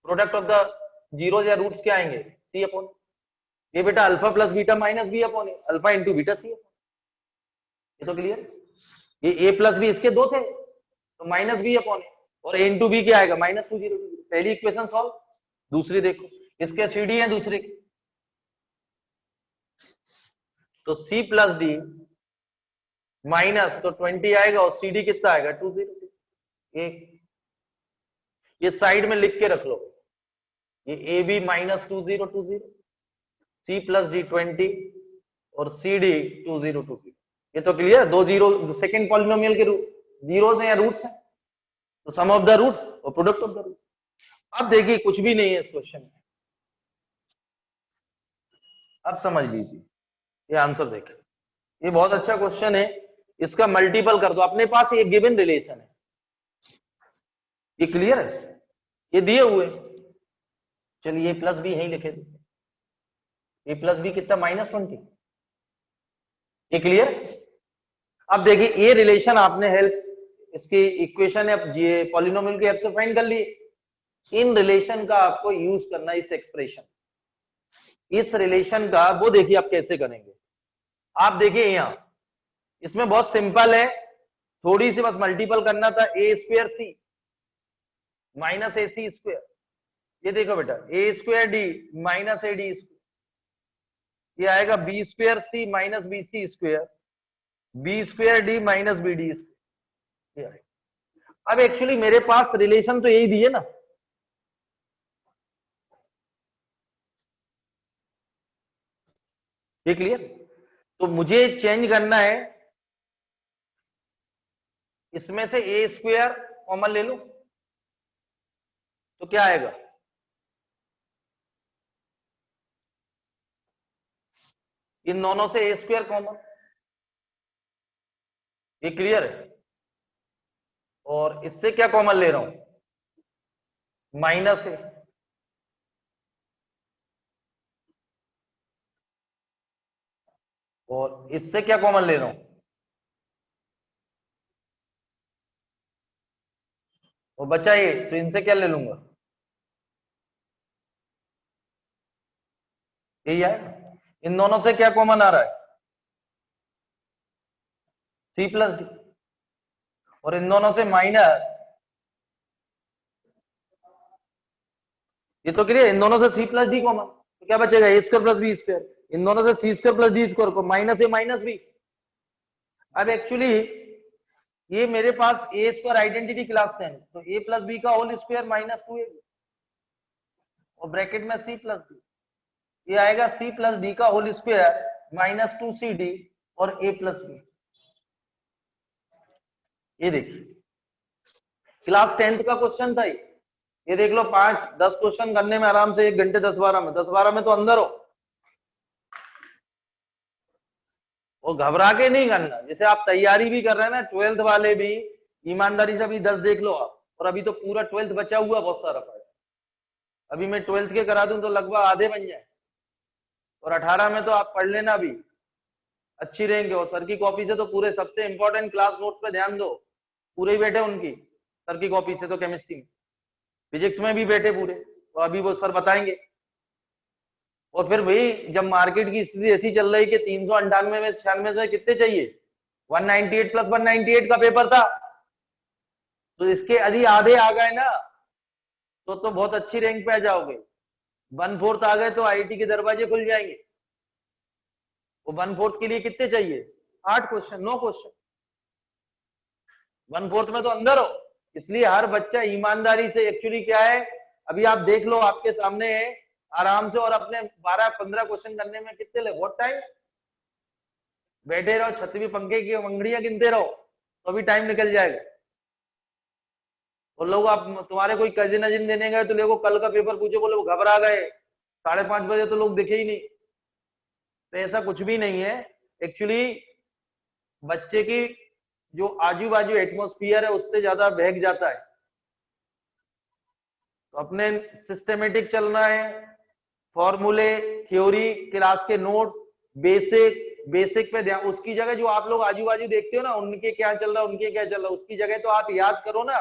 Product of the zeros या रूट्स क्या आएंगे? c अपॉन ये बेटा alpha plus beta minus B upon alpha into beta C. ये तो क्लियर? ये a प्लस बी इसके दो थे तो माइनस बी अपॉन और a इंटू बी क्या आएगा? माइनस 2 0 2। पहली इक्वेशन सॉल्व, दूसरी देखो, इसके सी डी है दूसरे की, तो c प्लस डी माइनस तो 20 आएगा और सी डी कितना आएगा? 2 0 1। ये साइड में लिख के रख लो, ये A B minus 2 0 2 0, C plus D 20 और सी डी 2 0 2 0। ये तो क्लियर? दो जीरो सेकंड पॉलिनोमियल के जीरोस हैं या रूट्स हैं, तो सम ऑफ द रूट्स और प्रोडक्ट ऑफ द रूट्स। अब देखिए कुछ भी नहीं है इस क्वेश्चन में, अब समझ लीजिए ये आंसर देखें। ये बहुत अच्छा क्वेश्चन है, इसका मल्टीपल कर दो, अपने पास ये गिवन रिलेशन है, ये क्लियर है, ये दिए हुए। चलिए ए प्लस बी यही लिखे थे, ए प्लस बी कितना? माइनस 20। ये क्लियर? अब देखिए ये रिलेशन आपने हेल्प इसकी इक्वेशन है ये पॉलिनोमियल की हेल्प से फाइंड कर ली। इन रिलेशन का आपको यूज करना, इस एक्सप्रेशन, इस रिलेशन का वो देखिए आप कैसे करेंगे। आप देखिए यहां इसमें बहुत सिंपल है, थोड़ी सी बस मल्टीपल करना था, A square C minus A C square. ये देखो बेटा A square D minus A D square, ये आएगा B square C minus B C square, B square D minus B D square. अब एक्चुअली मेरे पास रिलेशन तो यही दिए ना, ये क्लियर? तो मुझे चेंज करना है, इसमें से ए स्क्वायर कॉमन ले लो तो क्या आएगा? इन दोनों से ए स्क्वायर कॉमन, ये क्लियर है? और इससे क्या कॉमन ले रहा हूं? माइनस ए, और इससे क्या कॉमन ले रहा हूं? और बचा ये, तो इनसे क्या ले लूंगा? यही आएगा। इन दोनों से क्या कॉमन आ रहा है? सी प्लस डी, और इन दोनों से माइनस, ये तो क्लियर? इन दोनों से सी प्लस डी कॉमन, तो क्या बचेगा? A square plus B square. इन दोनों से C square plus D square को माइनस ए माइनस बी। अब एक्चुअली ये मेरे पास ए स्क्वायर आइडेंटिटी क्लास 10, तो ए प्लस बी का होल स्क्वायर माइनस 2 ए, और ब्रैकेट में सी प्लस डी, ये आएगा सी प्लस डी का whole square minus 2 C D और ए प्लस बी। ये देखिए क्लास 10th का क्वेश्चन था ये देख लो, 5-10 क्वेश्चन करने में आराम से 1 घंटे 10-12 में, 10-12 में तो अंदर हो। और घबरा के नहीं करना, जैसे आप तैयारी भी कर रहे हैं ना 12th वाले भी, ईमानदारी से अभी 10 देख लो आप, और अभी तो पूरा 12th बचा हुआ बहुत सारा पड़ा। अभी मैं 12th के करा दूं तो लगभग आधे बन जाए, और 18 में तो आप पढ़ लेना भी अच्छी रहेंगे। और सर की कॉपी से तो पूरे सबसे इंपॉर्टेंट क्लास नोट्स पे ध्यान दो, पूरे ही बैठे उनकी सर की कॉपी से, तो केमिस्ट्री में, फिजिक्स में भी बैठे पूरे, तो अभी वो सर बताएंगे। और फिर भाई जब मार्केट की स्थिति ऐसी चल रही कि 398 में 96 में कितने चाहिए? 198 प्लस 198 का पेपर था, तो इसके यदि आधे आ गए ना तो बहुत अच्छी रैंक पे आ जाओगे। 1/4 आ गए तो आईआईटी के दरवाजे खुल जाएंगे। वो 1/4 के लिए कितने चाहिए? 8 क्वेश्चन, 9 क्वेश्चन, 1/4 में तो अंदर हो। इसलिए हर बच्चा ईमानदारी से, एक्चुअली क्या है अभी आप देख लो आपके सामने है आराम से, और अपने 12-15 क्वेश्चन करने में कितने ले बहुत टाइम, बैठे रहो छत भी पंखे की मंगड़ियां गिनते रहो तो अभी टाइम निकल जाएगा। और लोग आप तुम्हारे कोई कजिन अजिन देने गए तो लोगों कल का पेपर पूछो, बोले वो घबरा गए, 5:30 बजे तो लोग दिखे ही नहीं। तो ऐसा कुछ भी नहीं है एक्चुअली। बच्चे की जो आजू बाजू एटमोस्फियर है उससे ज्यादा बहक जाता है। तो अपने सिस्टमेटिक चलना है, फॉर्मूले, थ्योरी, क्लास के नोट, बेसिक बेसिक पे ध्यान। उसकी जगह जो आप लोग आजू बाजू देखते हो ना, उनके क्या चल रहा है, उनके क्या चल रहा है, उसकी जगह तो आप याद करो ना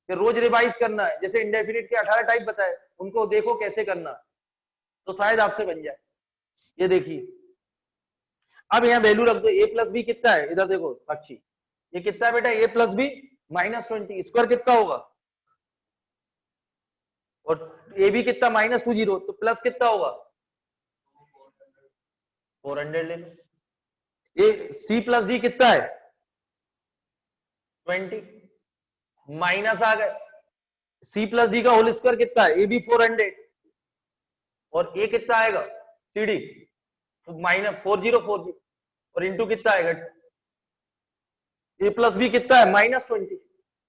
कि रोज रिवाइज करना है। जैसे इंडेफिनिट के 18 टाइप बताए, उनको देखो कैसे करना, तो शायद आपसे बन जाए। ये देखिए, अब यहाँ वैल्यू रख दो। ए प्लस बी कितना है, इधर देखो साक्षी, ये कितना है बेटा, ए प्लस बी -20, स्क्वायर कितना होगा, और ए बी कितना -20, तो प्लस कितना होगा 400 ले लो। ये सी प्लस डी कितना है 20, माइनस आ गए। सी प्लस डी का होल स्क्वायर कितना है, ए बी 400, और ए कितना आएगा सी डी तो -4040, और इंटू कितना आएगा ए प्लस बी कितना है -20,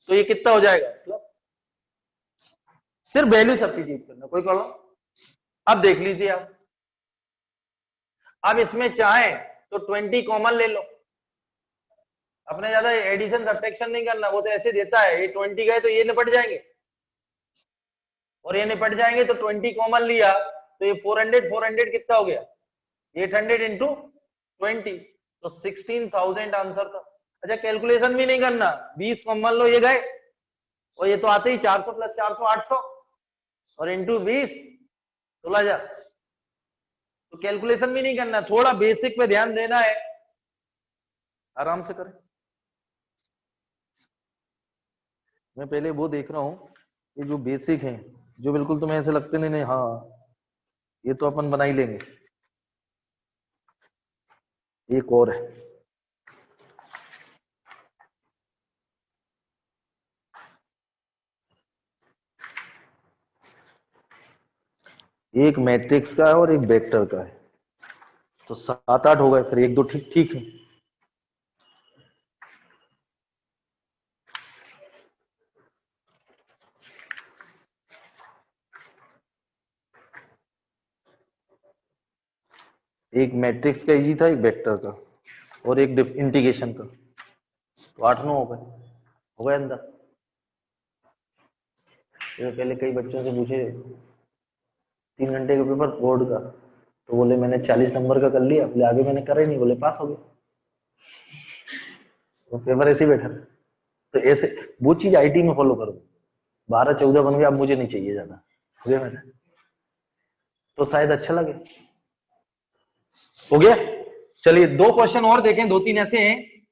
तो ये कितना हो जाएगा प्लस। सिर्फ वैल्यू सब्स्टिट्यूट करना, कोई प्रॉब्लम। अब देख लीजिए आप, अब इसमें चाहे तो 20 कॉमन ले लो, अपने ज्यादा एडिशन सब्ट्रैक्शन नहीं करना, वो तो ऐसे देता है। ये 20 गए तो ये निपट जाएंगे, और ये निपट जाएंगे, तो 20 कॉमन लिया तो ये 400 कितना हो गया 800 इंटू 20, तो 16,000 आंसर था। अच्छा कैलकुलेशन भी नहीं करना, 20 कॉमन लो, ये गए, और ये तो आते ही 400 + 400 800, और इंटू 20 16,000। तो कैलकुलेशन भी नहीं करना, थोड़ा बेसिक पे ध्यान देना है, आराम से करें। मैं पहले वो देख रहा हूं, ये जो बेसिक है, जो बिल्कुल तुम्हें ऐसे लगते नहीं, नहीं हाँ ये तो अपन बना ही लेंगे। एक और है, एक मैट्रिक्स का है और एक वेक्टर का है, तो 7 8 हो गए, फिर 1 2 ठीक ठीक है। एक मैट्रिक्स का इजी था, एक वेक्टर का, और एक इंटीग्रेशन का, तो 8 9 हो गए अंदर। तो पहले कई बच्चों से पूछे 3 घंटे का पेपर बोर्ड का, तो बोले मैंने 40 नंबर का कर लिया, बोले आगे मैंने करा ही नहीं, बोले पास हो गए। तो पेपर ऐसे ही बैठा। तो ऐसे वो चीज आईटी में फॉलो करो। 12 14 बन गया, अब मुझे नहीं चाहिए ज्यादा, हो गया मैंने, तो शायद अच्छा लगे। हो गया। चलिए 2 क्वेश्चन और देखें, 2 3 ऐसे हैं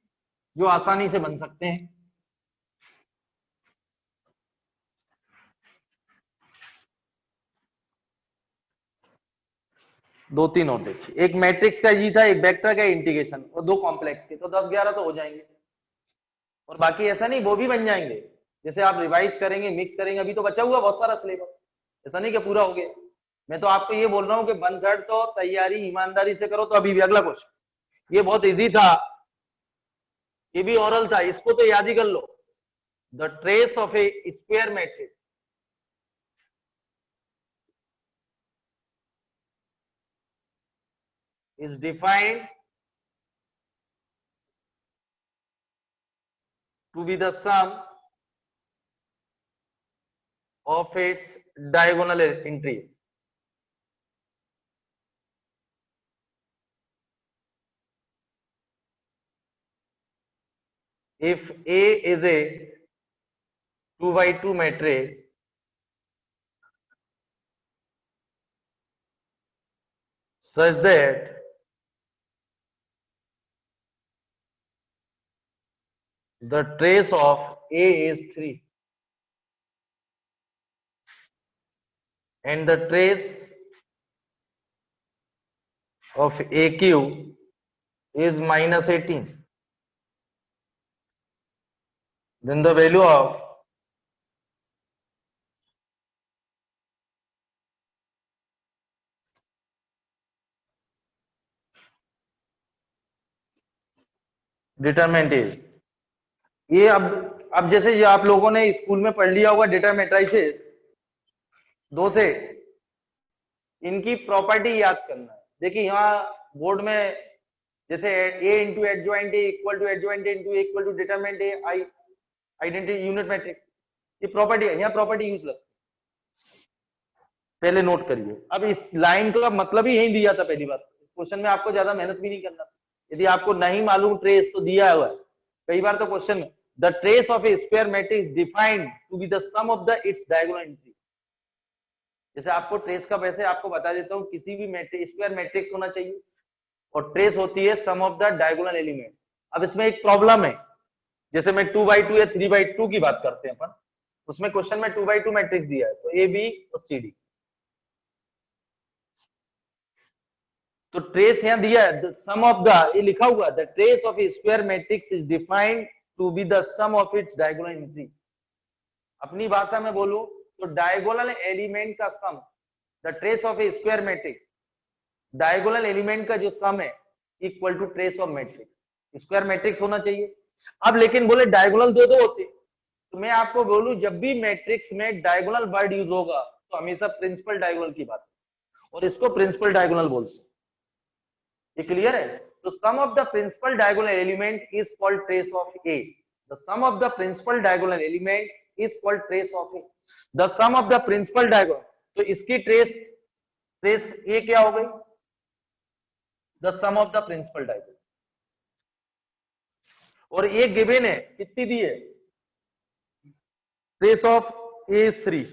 जो आसानी से बन सकते हैं। दो तीन और देखिए, एक मैट्रिक्स का जी था, एक वेक्टर का इंटीग्रेशन, और 2 कॉम्प्लेक्स के, तो 10 11 तो हो जाएंगे। और बाकी ऐसा नहीं, वो भी बन जाएंगे, जैसे आप रिवाइज करेंगे, मिक्स करेंगे। अभी तो बचा हुआ बहुत सारा सिलेबस, ऐसा नहीं कि पूरा हो गया। मैं तो आपको ये बोल रहा हूँ कि 1/3 तो तैयारी ईमानदारी से करो। तो अभी भी अगला क्वेश्चन, ये बहुत इजी था, ये भी ओरल था, इसको तो याद ही कर लो। The trace of a square matrix is defined to be the sum of its diagonal entries. If A is a 2 by 2 matrix such that the trace of A is 3 and the trace of AQ is -18, then the value of determinant is, ये अब जैसे ये आप लोगों ने school में पढ़ लिया होगा डेटा मैट्रिसेस 2 थे, इनकी प्रॉपर्टी याद करना है। देखिए यहाँ बोर्ड में जैसे A into adjoint A equal to adjoint A into equal to determinant A I identity unit matrix, ये प्रॉपर्टी है, यहाँ प्रॉपर्टी यूज लगती है, पहले नोट करिए। अब इस लाइन का मतलब ही यही दिया था पहली बार, क्वेश्चन में आपको ज्यादा मेहनत भी नहीं करना था। यदि आपको नहीं मालूम ट्रेस तो दिया हुआ है कई बार तो क्वेश्चन में, the trace of a square matrix defined to be the sum of the its diagonal entry. जैसे आपको ट्रेस का वैसे आपको बता देता हूँ, किसी भी स्क्वायर मैट्रिक्स होना चाहिए और ट्रेस होती है सम ऑफ द डायगोनल एलिमेंट। अब इसमें एक प्रॉब्लम है, जैसे मैं 2/2 या 3/2 की बात करते हैं अपन, उसमें क्वेश्चन में 2/2 मैट्रिक्स दिया है, तो ए बी और सी डी, तो ट्रेस यहां दिया है सम ऑफ द, ये लिखा हुआ the trace of a square matrix is defined to be the sum of its diagonal entry. अपनी भाषा में बोलूं तो डायगोनल एलिमेंट का sum, the trace of a square matrix, diagonal element का जो सम है equal to trace of matrix, square matrix होना चाहिए। अब लेकिन बोले डायगोनल दो होते, तो मैं आपको बोलूं जब भी मैट्रिक्स में डायगोनल वर्ड यूज होगा तो हमेशा प्रिंसिपल डायगोनल की बात, और इसको प्रिंसिपल डायगोनल बोलते हैं। ये क्लियर है? तो sum of the principal diagonal element is called trace of A, the sum of the principal diagonal element is called trace of A, the sum of the principal diagonal, तो इसकी trace A क्या हो गई? The sum of the principal diagonal. और A given है, कितनी दी है? Trace of A is 3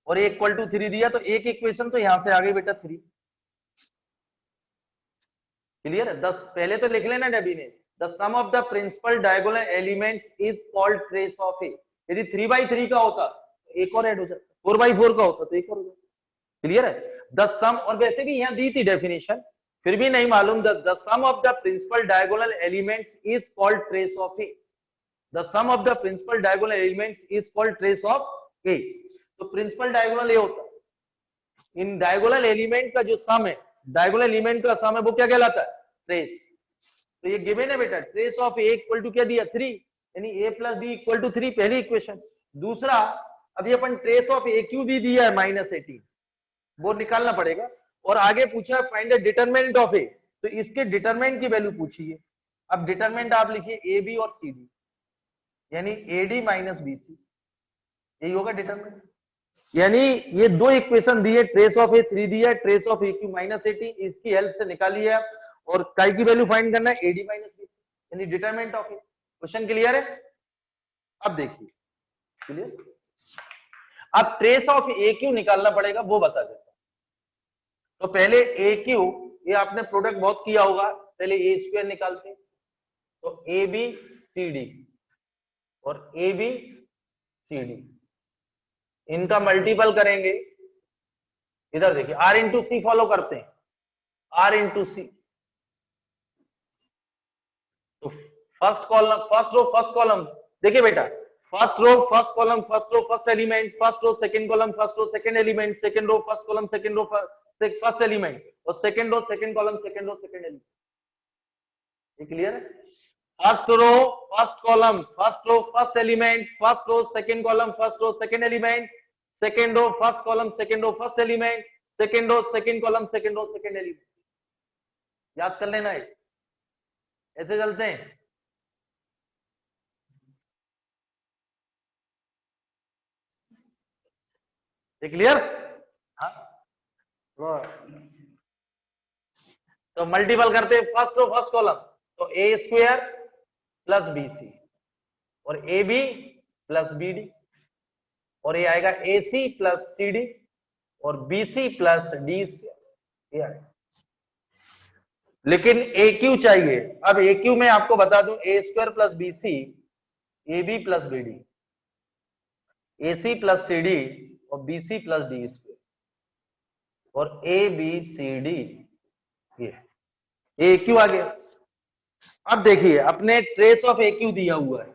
और ए इक्वल टू 3 दिया, तो एक इक्वेशन तो यहां से आ गई बेटा 3। क्लियर है? 10 पहले तो लिख लेना डबी ने, the sum of the principal diagonal element is called trace of A. यदि 3/3 का होता तो एक और ऐड हो जाता, 4/4 का होता तो एक और हो जाता। क्लियर है? द सम, और वैसे भी यहां दी थी डेफिनेशन, फिर भी नहीं मालूम, the sum of the principal diagonal elements is called trace of A, the sum of the principal diagonal elements is called trace of A. तो प्रिंसिपल डायगोनल ए होता है, इन डायगोनल एलिमेंट का जो सम है, डायगोनल एलिमेंट का सम है, वो क्या कहलाता है? ट्रेस। तो ये गिवन है बेटा, trace of A equal to क्या दिया? 3, यानी A plus B equal to 3, पहली इक्वेशन। दूसरा, अभी अपन ट्रेस ऑफ ए क्यू भी दिया है -18, वो निकालना पड़ेगा। और आगे पूछा है find the determinant of A, तो इसके डिटरमिनेंट की वैल्यू पूछी है। अब डिटरमिनेंट आप लिखिए ए बी और सी डी, यानी A D minus B C, यही होगा डिटरमिनेंट। यानी ये दो इक्वेशन दी है, ट्रेस ऑफ ए 3 दिया है, ट्रेस ऑफ ए क्यू -18, इसकी हेल्प से निकाली है, और काई की वैल्यू फाइंड करना है एडी माइनस बी, यानी determinant of A. Question clear है? अब देखिए, क्लियर? अब ट्रेस ऑफ ए क्यू निकालना पड़ेगा, वो बता देता हूं। तो पहले ए क्यू, ये आपने प्रोडक्ट बहुत किया होगा, पहले ए स्क्वायर निकालते हैं, तो ए बी सी डी और ए बी सी डी, इनका मल्टीपल करेंगे। इधर देखिए आर इंटू सी फॉलो करते हैं, आर इंटू सी, तो first column, first row first column, देखिए बेटा, first row first column first row first element, first row second column first row second element, second row first column second row first element, और second row second column second row second element. ये clear है? First row first column first row first element, first row second column first row second element, second row first column second row first element, second row second column second row second element. याद कर लेना है, ऐसे चलते हैं। Clear? हाँ, तो multiple करते हैं फर्स्ट रो फर्स्ट कॉलम, तो A square plus B C और A B plus B D, और ये आएगा A C plus C D और B C plus D square. लेकिन ए क्यू चाहिए। अब ए क्यू में आपको बता दूं, A square plus B C, A B plus B D, A C plus C D और B C plus D square, और ए बी सी डी, ये ए क्यू आ गया। अब देखिए अपने ट्रेस ऑफ ए क्यू दिया हुआ है,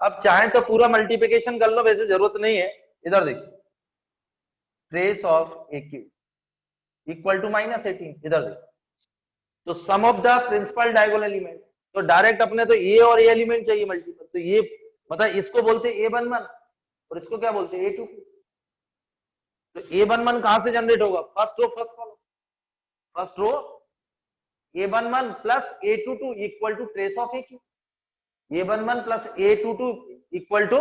अब चाहे तो पूरा मल्टीप्लिकेशन कर लो, वैसे जरूरत नहीं है। इधर देखिए, trace of A Q equal to -18, इधर देखिए, तो sum of the principal diagonal element, तो डायरेक्ट अपने तो ए और ए एलिमेंट चाहिए मल्टीपल, तो ये मतलब इसको बोलते A11 और इसको क्या बोलते A22। तो A11 कहां से जनरेट होगा? First row first column, first row A11 plus A22 equal to trace of AQ, A11 plus A22 equal to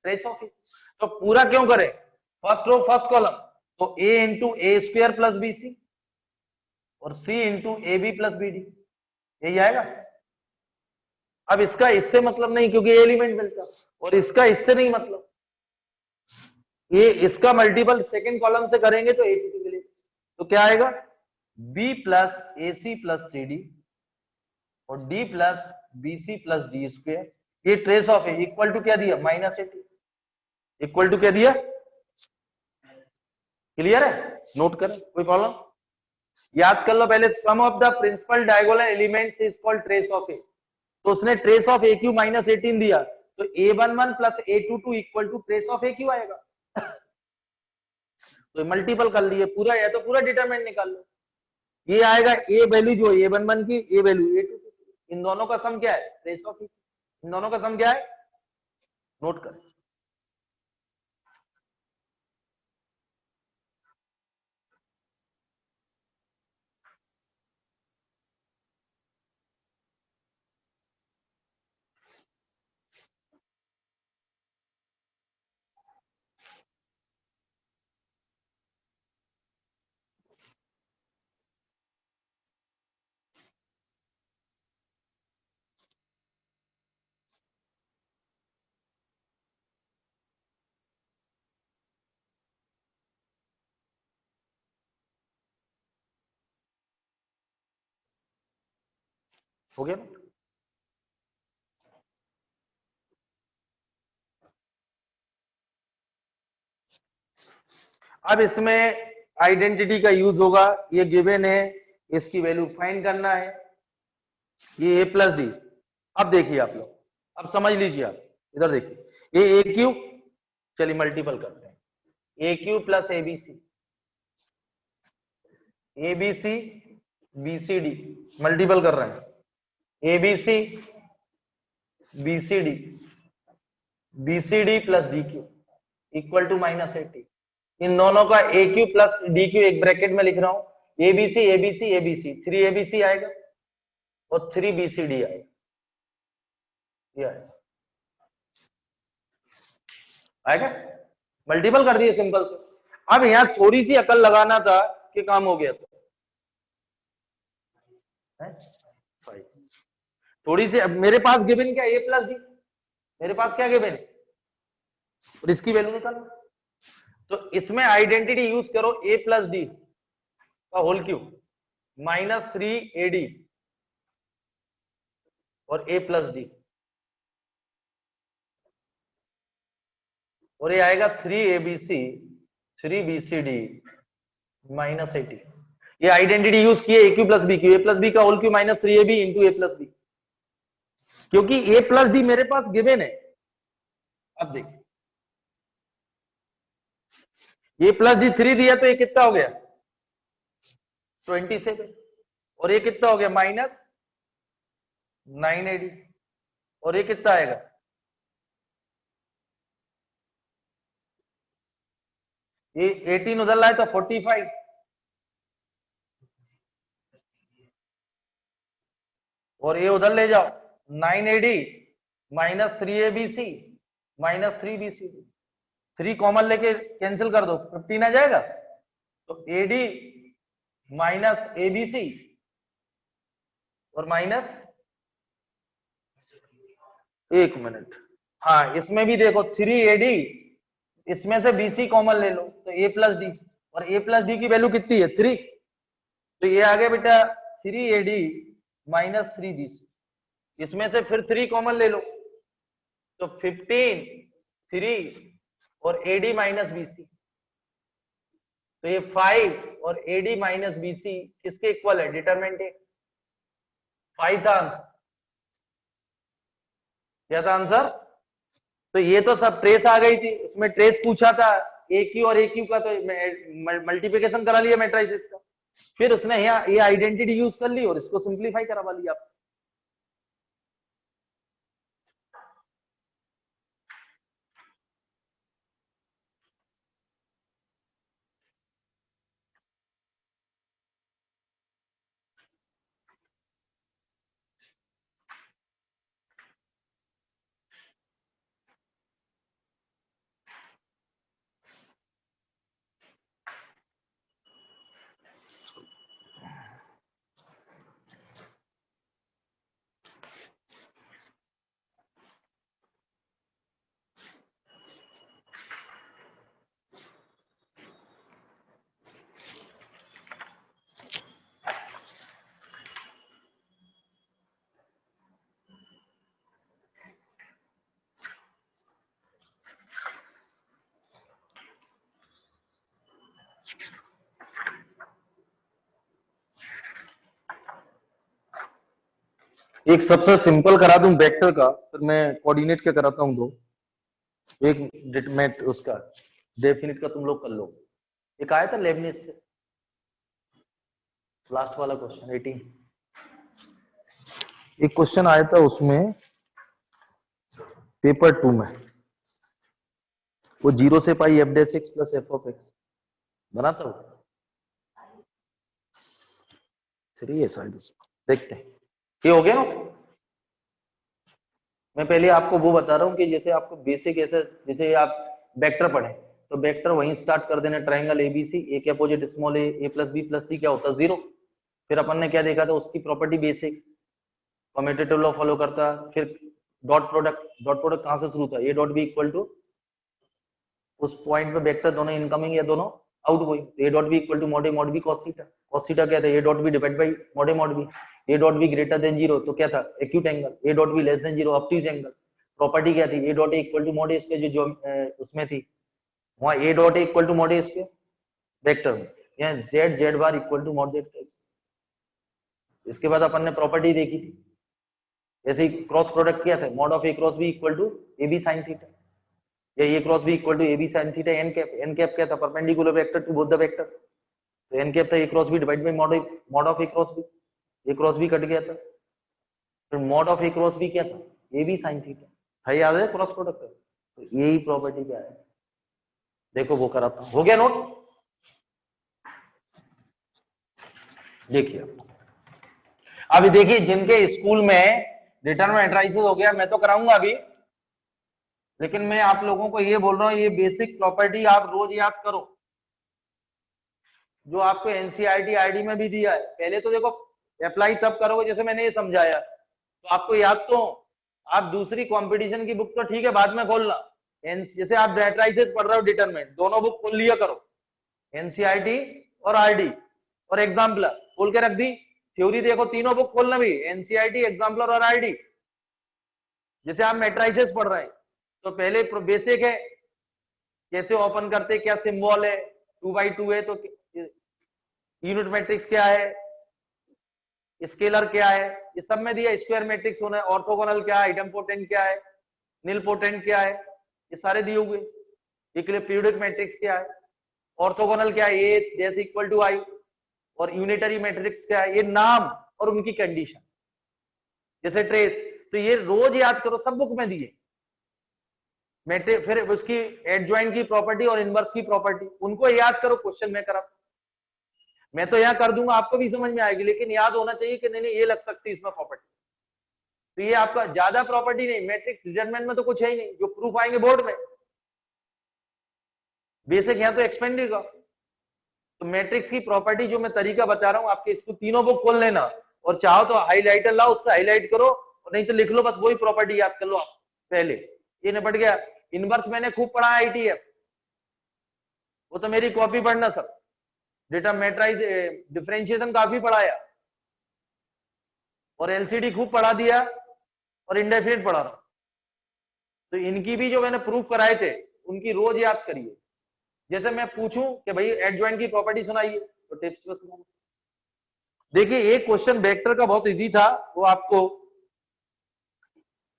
trace of AQ। तो पूरा क्यों करें? फर्स्ट रो फर्स्ट कॉलम, तो A into A square plus BC और C into AB plus BD, यही आएगा। अब इसका इससे मतलब नहीं क्योंकि एलिमेंट मिलता, और इसका इससे नहीं मतलब, ये इसका मल्टीपल सेकंड कॉलम से करेंगे तो A22 मिलेगा। तो क्या आएगा? B plus AC plus CD और D plus BC plus D square, ये ट्रेस ऑफ है, इक्वल टू क्या दिया? -80, इक्वल टू क्या दिया? क्लियर है? नोट करें, कोई प्रॉब्लम? याद कर लो पहले, sum of the principal diagonal elements is called trace of A. तो उसने ट्रेस ऑफ AQ -18 दिया, तो A11 plus A22 equal to trace of AQ आएगा। तो मल्टीपल कर लिए पूरा, या तो पूरा डिटरमिनेंट निकाल लो। ये आएगा ए वैल्यू जो A11 की, ए वैल्यू A22, इन दोनों का सम क्या है? Trace of AQ। इन दोनों का सम क्या है? नोट कर। हो गया? अब इसमें आइडेंटिटी का यूज होगा, ये गिवन है, इसकी वैल्यू फाइंड करना है, ये A प्लस डी। अब देखिए आप लोग, अब समझ लीजिए, आप इधर देखिए, ये AQ, चलिए मल्टीपल करते हैं, AQ plus ABC, ABC BCD, multiple कर रहे हैं, ABC BCD, BCD plus DQ equal to -80। इन दोनों का AQ प्लस DQ एक ब्रैकेट में लिख रहा हूं, ABC ABC ABC, 3 ABC आएगा और 3 BCD आएगा, ये आएगा। मल्टीपल कर दिए सिंपल से। अब यहां थोड़ी सी अकल लगाना था कि काम हो गया, तो थोड़ी सी। अब मेरे पास गिवन क्या? A प्लस डी, मेरे पास क्या गिवन है, और इसकी वैल्यू निकालना। तो इसमें आइडेंटिटी यूज करो, A प्लस डी का होल क्यूब -3AD और A प्लस डी, और ये आएगा 3ABC 3BCD -80। ये आइडेंटिटी यूज किए AQ plus BQ, A plus B का whole cube -3AB into A plus B, क्योंकि A प्लस डी मेरे पास गिवन है। अब देखिए, A प्लस डी 3 दिया, तो ये कितना हो गया? 27, और ये कितना हो गया? -980, और ये कितना आएगा? ये 18 उधर लाए तो 45, और ये उधर ले जाओ, 980 -3ABC -3BCD, 3 कॉमन लेके कैंसिल कर दो, 15 आ जाएगा। तो AD -ABC और माइनस, एक मिनट, हाँ इसमें भी देखो 3AD, इसमें से BC कॉमन ले लो तो A प्लस डी, और A प्लस डी की वैल्यू कितनी है? 3, तो ये आ गया बेटा 3AD -3BC, इसमें से फिर 3 कॉमन ले लो, तो 15 3 और AD -BC, तो ये 5 और AD -BC किसके इक्वल है? डिटरमिनेंट है, 5 था आंसर। क्या था आंसर? तो ये तो सब ट्रेस आ गई थी, उसमें ट्रेस पूछा था AQ और AQ का, तो मल्टीप्लिकेशन करा लिया मैट्रिसेस का, फिर उसने यहाँ ये आइडेंटिटी यूज कर ली और इसको सिंप्लीफाई करवा लिया। एक सबसे सिंपल करा दूं वेक्टर का, फिर मैं कोऑर्डिनेट का कराता हूं दो। एक डिटरमिनेंट उसका डेफिनेट का तुम लोग कर लो। एक आया था लेबनिज से लास्ट वाला क्वेश्चन 18, एक क्वेश्चन आया था उसमें पेपर 2 में, वो 0 से पाई f dash x plus f of x बनाता हूं 3 है शायद उसको, देखते हैं ये हो गया ना। मैं पहले आपको वो बता रहा हूँ कि जैसे आपको बेसिक ऐसे, जैसे आप वेक्टर पढ़े तो वेक्टर वहीं स्टार्ट कर देना, ट्राइंगल एबीसी, ए के अपोजिट स्मॉल ए प्लस बी प्लस सी क्या होता है 0। फिर अपन ने क्या देखा था उसकी property basic commutative law follow करता। फिर डॉट प्रोडक्ट कहां से शुरू था, A dot B equal to उस पॉइंट पे वेक्टर दोनों इनकमिंग या दोनों outgoing, A dot B equal to mod B cos theta क्या था, A dot B divide by mod B. A dot B greater than 0 तो क्या था acute angle, A dot B less than 0 obtuse angle. Property क्या थी, A dot A equal to mod A square, जो उसमें थी वहां A dot A equal to mod A square vector में, यहाँ Z bar equal to mod Z. इसके बाद अपन ने प्रॉपर्टी देखी थी, जैसे क्रॉस प्रोडक्ट क्या था, mod of A cross B equal to A B sine theta, या A cross B equal to A B sine theta N cap क्या था, perpendicular vector to both the vector, तो N cap था A cross B divide by mod of A cross B, A cross B cut गया था। फिर mod of A cross B क्या था, ए B sine theta था, याद है क्रॉस प्रोडक्ट। तो यही प्रॉपर्टी क्या है, देखो वो कराता हूं, हो गया नोट। देखिए अभी देखिए जिनके स्कूल में रिटर्न में एंट्राइसिस हो गया, मैं तो कराऊंगा अभी, लेकिन मैं आप लोगों को ये बोल रहा हूं ये बेसिक प्रॉपर्टी आप रोज याद करो, जो आपको एनसीईआरटी आईडी में भी दिया है। पहले तो देखो अप्लाई तब करोगे जैसे मैंने ये समझाया, तो आपको याद तो, आप दूसरी कंपटीशन की बुक तो ठीक है बाद में खोलना, जैसे आप मैट्राइसेस पढ़ रहे हो डिटरमिनेंट, दोनों बुक खोल लिया करो, एनसीईआरटी और आरडी और एग्जाम्पलर खोल के रख दी। थ्योरी देखो तीनों बुक खोलना भी, एनसीईआरटी एग्जाम्पलर और आरडी। जैसे आप मैट्राइसेस पढ़ रहे हैं तो पहले बेसिक है, कैसे ओपन करते, क्या सिंबल है, 2x2 है तो यूनिट मैट्रिक्स क्या है, स्केलर क्या है, ये सब में दिया, स्क्वायर मैट्रिक्स होना है, ऑर्थोगोनल क्या है, आइडेम्पोटेंट क्या है, नीलपोटेंट क्या है, ये सारे दिए हुए। पीरियोडिक मैट्रिक्स क्या है, ऑर्थोगोनल क्या है, ए जैस इक्वल टू आई, और यूनिटरी मैट्रिक्स क्या है, ये नाम और उनकी कंडीशन, जैसे ट्रेस। तो ये रोज याद करो, सब बुक में दिए मैट्रिक्स। फिर उसकी एडजॉइंट की प्रॉपर्टी और इनवर्स की प्रॉपर्टी, उनको याद करो, क्वेश्चन में करा, मैं तो यहाँ कर दूंगा आपको भी समझ में आएगी, लेकिन याद होना चाहिए कि नहीं नहीं ये लग सकती है इसमें प्रॉपर्टी। तो ये आपका ज्यादा प्रॉपर्टी नहीं, मैट्रिक्स डिटरमिनेंट में तो कुछ है ही नहीं, जो प्रूफ आएंगे बोर्ड में, बेसिक यहाँ तो एक्सपेंड होगा। तो मैट्रिक्स की प्रॉपर्टी जो मैं तरीका बता रहा हूँ आपके, इसको तीनों बुक खोल लेना, और चाहो तो हाईलाइटर लाओ उससे हाईलाइट करो, और नहीं तो लिख लो, बस वही प्रॉपर्टी याद कर लो आप पहले, ये निपट गया। इनवर्स मैंने खूब पढ़ा आईटीएफ, वो तो मेरी कॉपी पढ़ना सब, डेटा मैट्राइज डिफरेंशिएशन काफी पढ़ाया, और एलसीडी खूब पढ़ा दिया, और इंडेफिनिट पढ़ा रहा हूं। तो इनकी भी जो मैंने प्रूफ कराए थे उनकी रोज याद करिए। जैसे मैं पूछूं कि भाई एडजॉइंट की प्रॉपर्टी सुनाइए तो टिप्स पे सुनाओ। देखिए एक क्वेश्चन वेक्टर का बहुत इजी था, वो आपको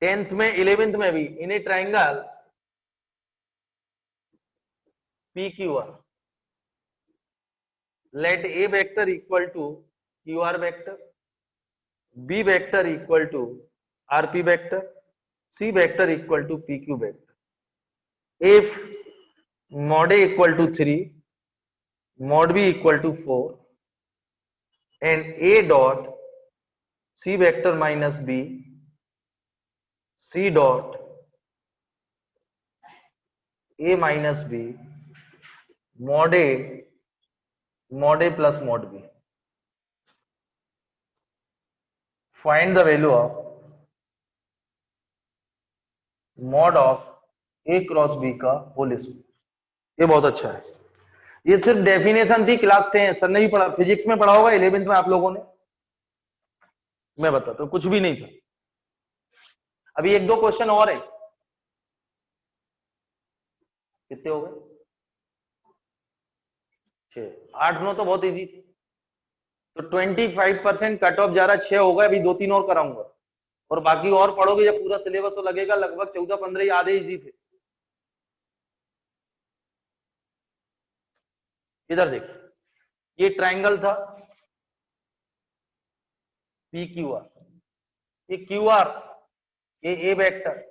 10th में 11th में भी, in A triangle P Q R let a vector equal to qr vector, b vector equal to rp vector, c vector equal to pq vector. If mod a equal to 3, mod b equal to 4, and a dot c vector minus b, c dot a minus b, mod a plus mod b. Find the value of mod of a cross b का whole square. ये बहुत अच्छा है, ये सिर्फ definition थी class 10, sir ने भी पढ़ा, फिजिक्स में पढ़ा होगा 11th में आप लोगों ने, मैं बताता हूं कुछ भी नहीं था। अभी एक दो क्वेश्चन और है, कितने हो गए, 6, 8 9 तो बहुत इजी थी। तो 25% कट ऑफ जा रहा, 6 हो गए, अभी 2 3 और कराऊंगा। और बाकी और पढ़ोगे जब पूरा सिलेबस तो लगेगा लगभग 14-15 आधे इजी थे। इधर देखिए, ये ट्रायंगल था पी क्यू आर, ये क्यू आर, ये A vector,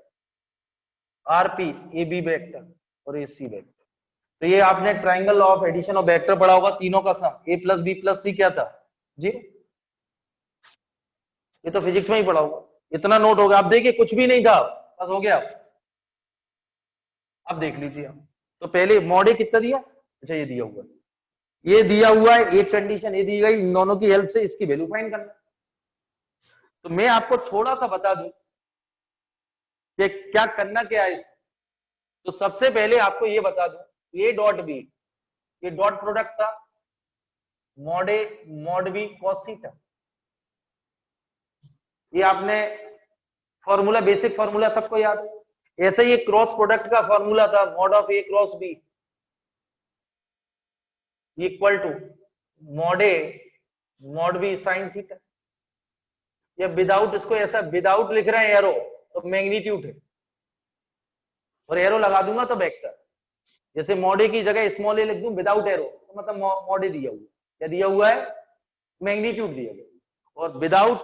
R P A B vector और ए सी वेक्टर। तो ये आपने triangle of addition of vector पढ़ा होगा, तीनों का sum A plus B plus C क्या था जी, ये तो फिजिक्स में ही पढ़ा होगा। इतना नोट होगा, आप देखिए कुछ भी नहीं था, बस हो गया। अब देख लीजिए आप, तो पहले मॉडे कितना दिया, अच्छा ये दिया हुआ है, ये दिया हुआ है, एक कंडीशन ये दी गई, इन दोनों की हेल्प से इसकी वैल्यू फाइंड करना। तो मैं आपको थोड़ा सा बता दूं कि क्या करना क्या है। तो सबसे पहले आपको ये बता दूं, ए डॉट बी, ये डॉट प्रोडक्ट था mod A mod B cos theta. ये आपने फॉर्मूला, बेसिक फॉर्मूला सबको याद है। ऐसे ही क्रॉस प्रोडक्ट का फॉर्मूला था mod of A cross B equal to mod A mod B sine theta. या विदाउट, इसको ऐसा विदाउट लिख रहे हैं एरो तो मैग्नीट्यूड है, और एरो लगा दूंगा तो वेक्टर। जैसे मॉड ए की जगह स्मॉल ए लिख दूं विदाउट एरो तो मतलब मॉड ए दिया हुआ, क्या दिया हुआ है, मैग्नीट्यूड दिया हुआ, और विदाउट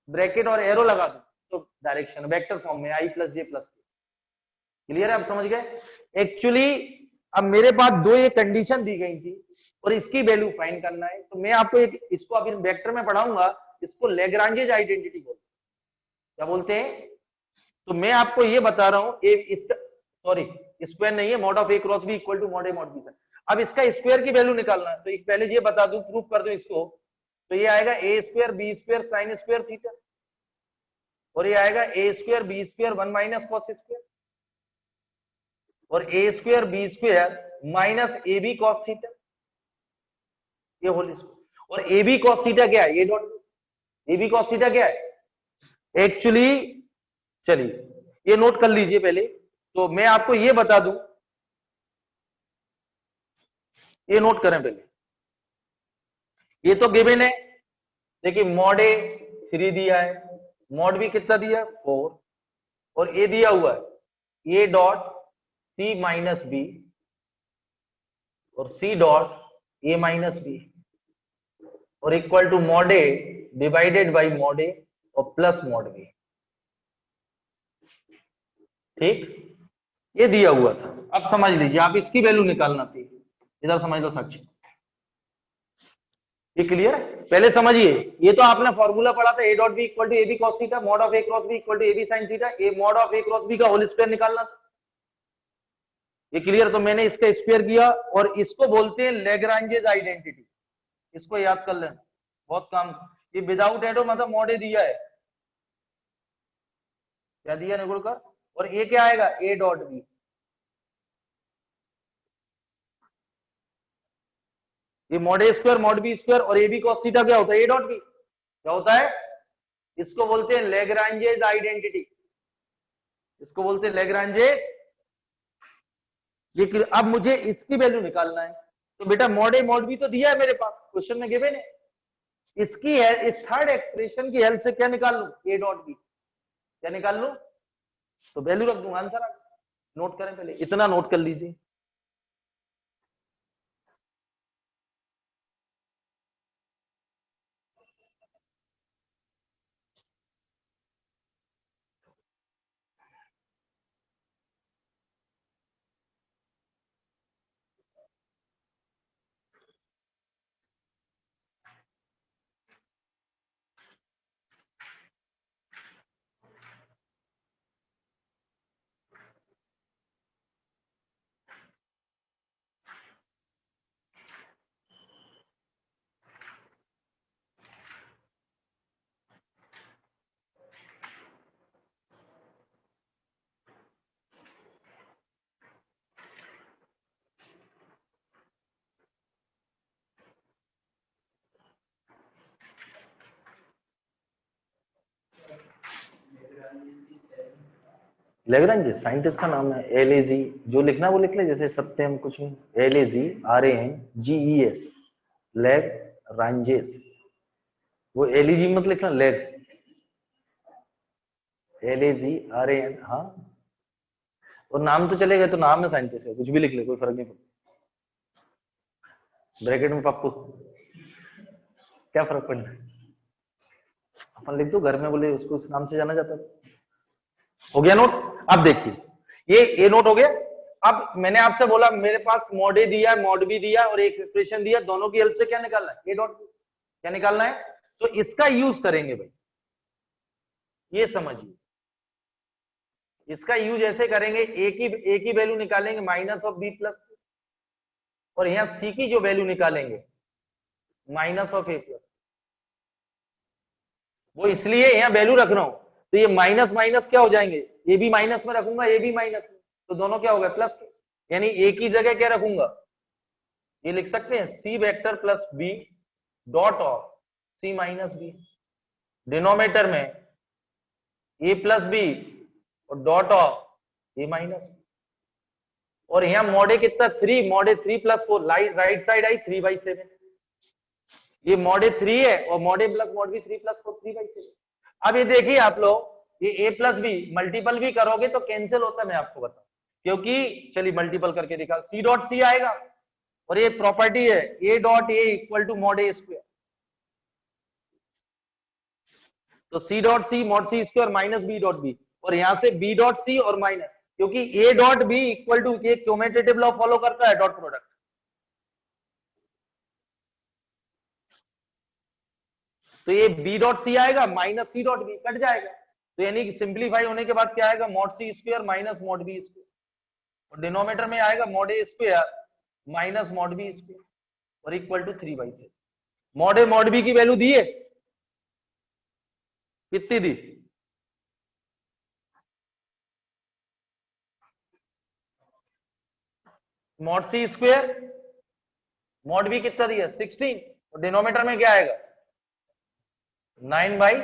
ब्रैकेट और एरो लगा दूं तो डायरेक्शन वेक्टर फॉर्म में आई प्लस जे प्लस। क्लियर है, आप समझ गए। एक्चुअली अब मेरे पास दो ये कंडीशन दी गई थी और इसकी वैल्यू फाइंड करना है। तो मैं आपको एक, इसको अभी वेक्टर में पढ़ाऊंगा, इसको लेग्रांजेज आइडेंटिटी बोलते हैं। क्या बोलते हैं, तो मैं आपको ये बता रहा हूं, सॉरी स्क्वायर नहीं है, mod of A cross B equal to mod A mod B. अब इसका स्क्वायर की वैल्यू निकालना है, तो एक पहले ये बता दूं, प्रूफ कर दूं इसको, तो ये आएगा A square B square sine square theta, और ये आएगा A square B square 1 minus cos square, और A square B square minus A B cos theta, ये होल स्क्वायर। और ए बी कॉस थीटा क्या है, ये dot, A B cos theta क्या है एक्चुअली, चलिए ये नोट कर लीजिए पहले। तो मैं आपको ये बता दूं, ये नोट करें पहले, ये तो गिवन है, देखिए मॉड ए 3 दिया है, मॉड बी कितना दिया 4, और ए दिया हुआ है A dot C minus B और C dot A minus B, और equal to mod A divided by mod A और प्लस मॉड बी। ठीक, ये दिया हुआ था। अब समझ लीजिए, आप इसकी वैल्यू निकालना थी, इधर समझ लो साक्षी, ये क्लियर है। पहले समझिए, ये तो आपने फॉर्मूला पढ़ा था, A dot B equal to A B cos theta, mod of A cross B equal to A B sine theta, A mod of A cross B का होल स्क्वायर निकालना था, ये क्लियर। तो मैंने इसका स्क्वायर किया, और इसको बोलते हैं लेग्रांजेज आइडेंटिटी, इसको याद कर लेना, बहुत काम। ये विदाउट एडो मतलब मॉड ए दिया है, क्या दिया निगुड़कर, और ए क्या आएगा ए डॉट बी, ये mod A square mod B square और ए बी कॉस थीटा क्या होता है ए डॉट बी, क्या होता है, इसको बोलते हैं लेग्रांजेज आइडेंटिटी, इसको बोलते हैं लेग्रांजेज। ये अब मुझे इसकी वैल्यू निकालना है, तो बेटा मॉड ए मॉड बी तो दिया है मेरे पास, क्वेश्चन में गिवन है, इसकी है इस थर्ड एक्सप्रेशन की हेल्प से क्या निकाल लूं ए डॉट बी, क्या निकाल लूं, तो वैल्यू रख दूंगा, आंसर आ गया। नोट करें पहले, इतना नोट कर लीजिए। लेग्रांज साइंटिस्ट का नाम है, LAG, जो लिखना वो लिख ले, जैसे सत्यम कुछ नहीं, LAGRANGES, लेग्रांजेस, वो LEG मत लिखना, लेग, LAGRAN, हाँ, और नाम तो चलेगा, तो नाम है साइंटिस्ट है, कुछ भी लिख ले, कोई फर्क नहीं पड़ता, ब्रैकेट में पप्पू, क्या फर्क पड़ना है, अपन लिख दो घर में, बोले उसको उस नाम से जाना जाता है। हो गया नोट। अब देखिए ये नोट हो गया। अब मैंने आपसे बोला मेरे पास मॉड ए दिया, मॉड बी दिया और एक एक्सप्रेशन दिया, दोनों की हेल्प से क्या निकालना है, ए डॉट बी, क्या निकालना है, तो इसका यूज करेंगे भाई, ये समझिए, इसका यूज ऐसे करेंगे, ए की वैल्यू निकालेंगे माइनस ऑफ बी प्लस, और यहां सी की जो वैल्यू निकालेंगे माइनस ऑफ ए प्लस। वो इसलिए यहां वैल्यू रख रहा हूं, तो ये माइनस माइनस क्या हो जाएंगे, ये भी माइनस में रखूंगा, ये भी माइनस में, तो दोनों क्या हो गए प्लस के, यानी ए की जगह क्या रखूंगा, ये लिख सकते हैं C vector plus B dot of C minus B, denominator में ए प्लस बी और डॉट ऑफ ए माइनस, और यहां मॉडे कितना 3, मॉडे 3 प्लस 4, राइट साइड आई 3/7, ये मॉडे 3 है और mod A plus mod B 3 plus 4 3/7। अब ये देखिए आप लोग, ये a प्लस बी मल्टीपल भी करोगे तो कैंसिल होता है, मैं आपको बताऊं, क्योंकि चलिए मल्टीपल करके दिखा, सी डॉट सी आएगा, और ये प्रॉपर्टी है A dot A equal to mod A square, तो C dot C mod C square minus B dot B, और यहां से बी डॉट सी और माइनस, क्योंकि A dot B equal to, ये कम्यूटेटिव लॉ फॉलो करता है डॉट प्रोडक्ट, तो ये बी डॉट सी आएगा minus C dot B, cut जाएगा, तो यानी कि सिंप्लीफाई होने के बाद क्या आएगा, mod C square minus mod B square, और डिनोमिनेटर में आएगा mod A square minus mod B square, और equal to 3/7। Mod A mod B की वैल्यू दी है, कितनी दी, mod C square mod B कितना दिया 16, और डिनोमिनेटर में क्या आएगा 9,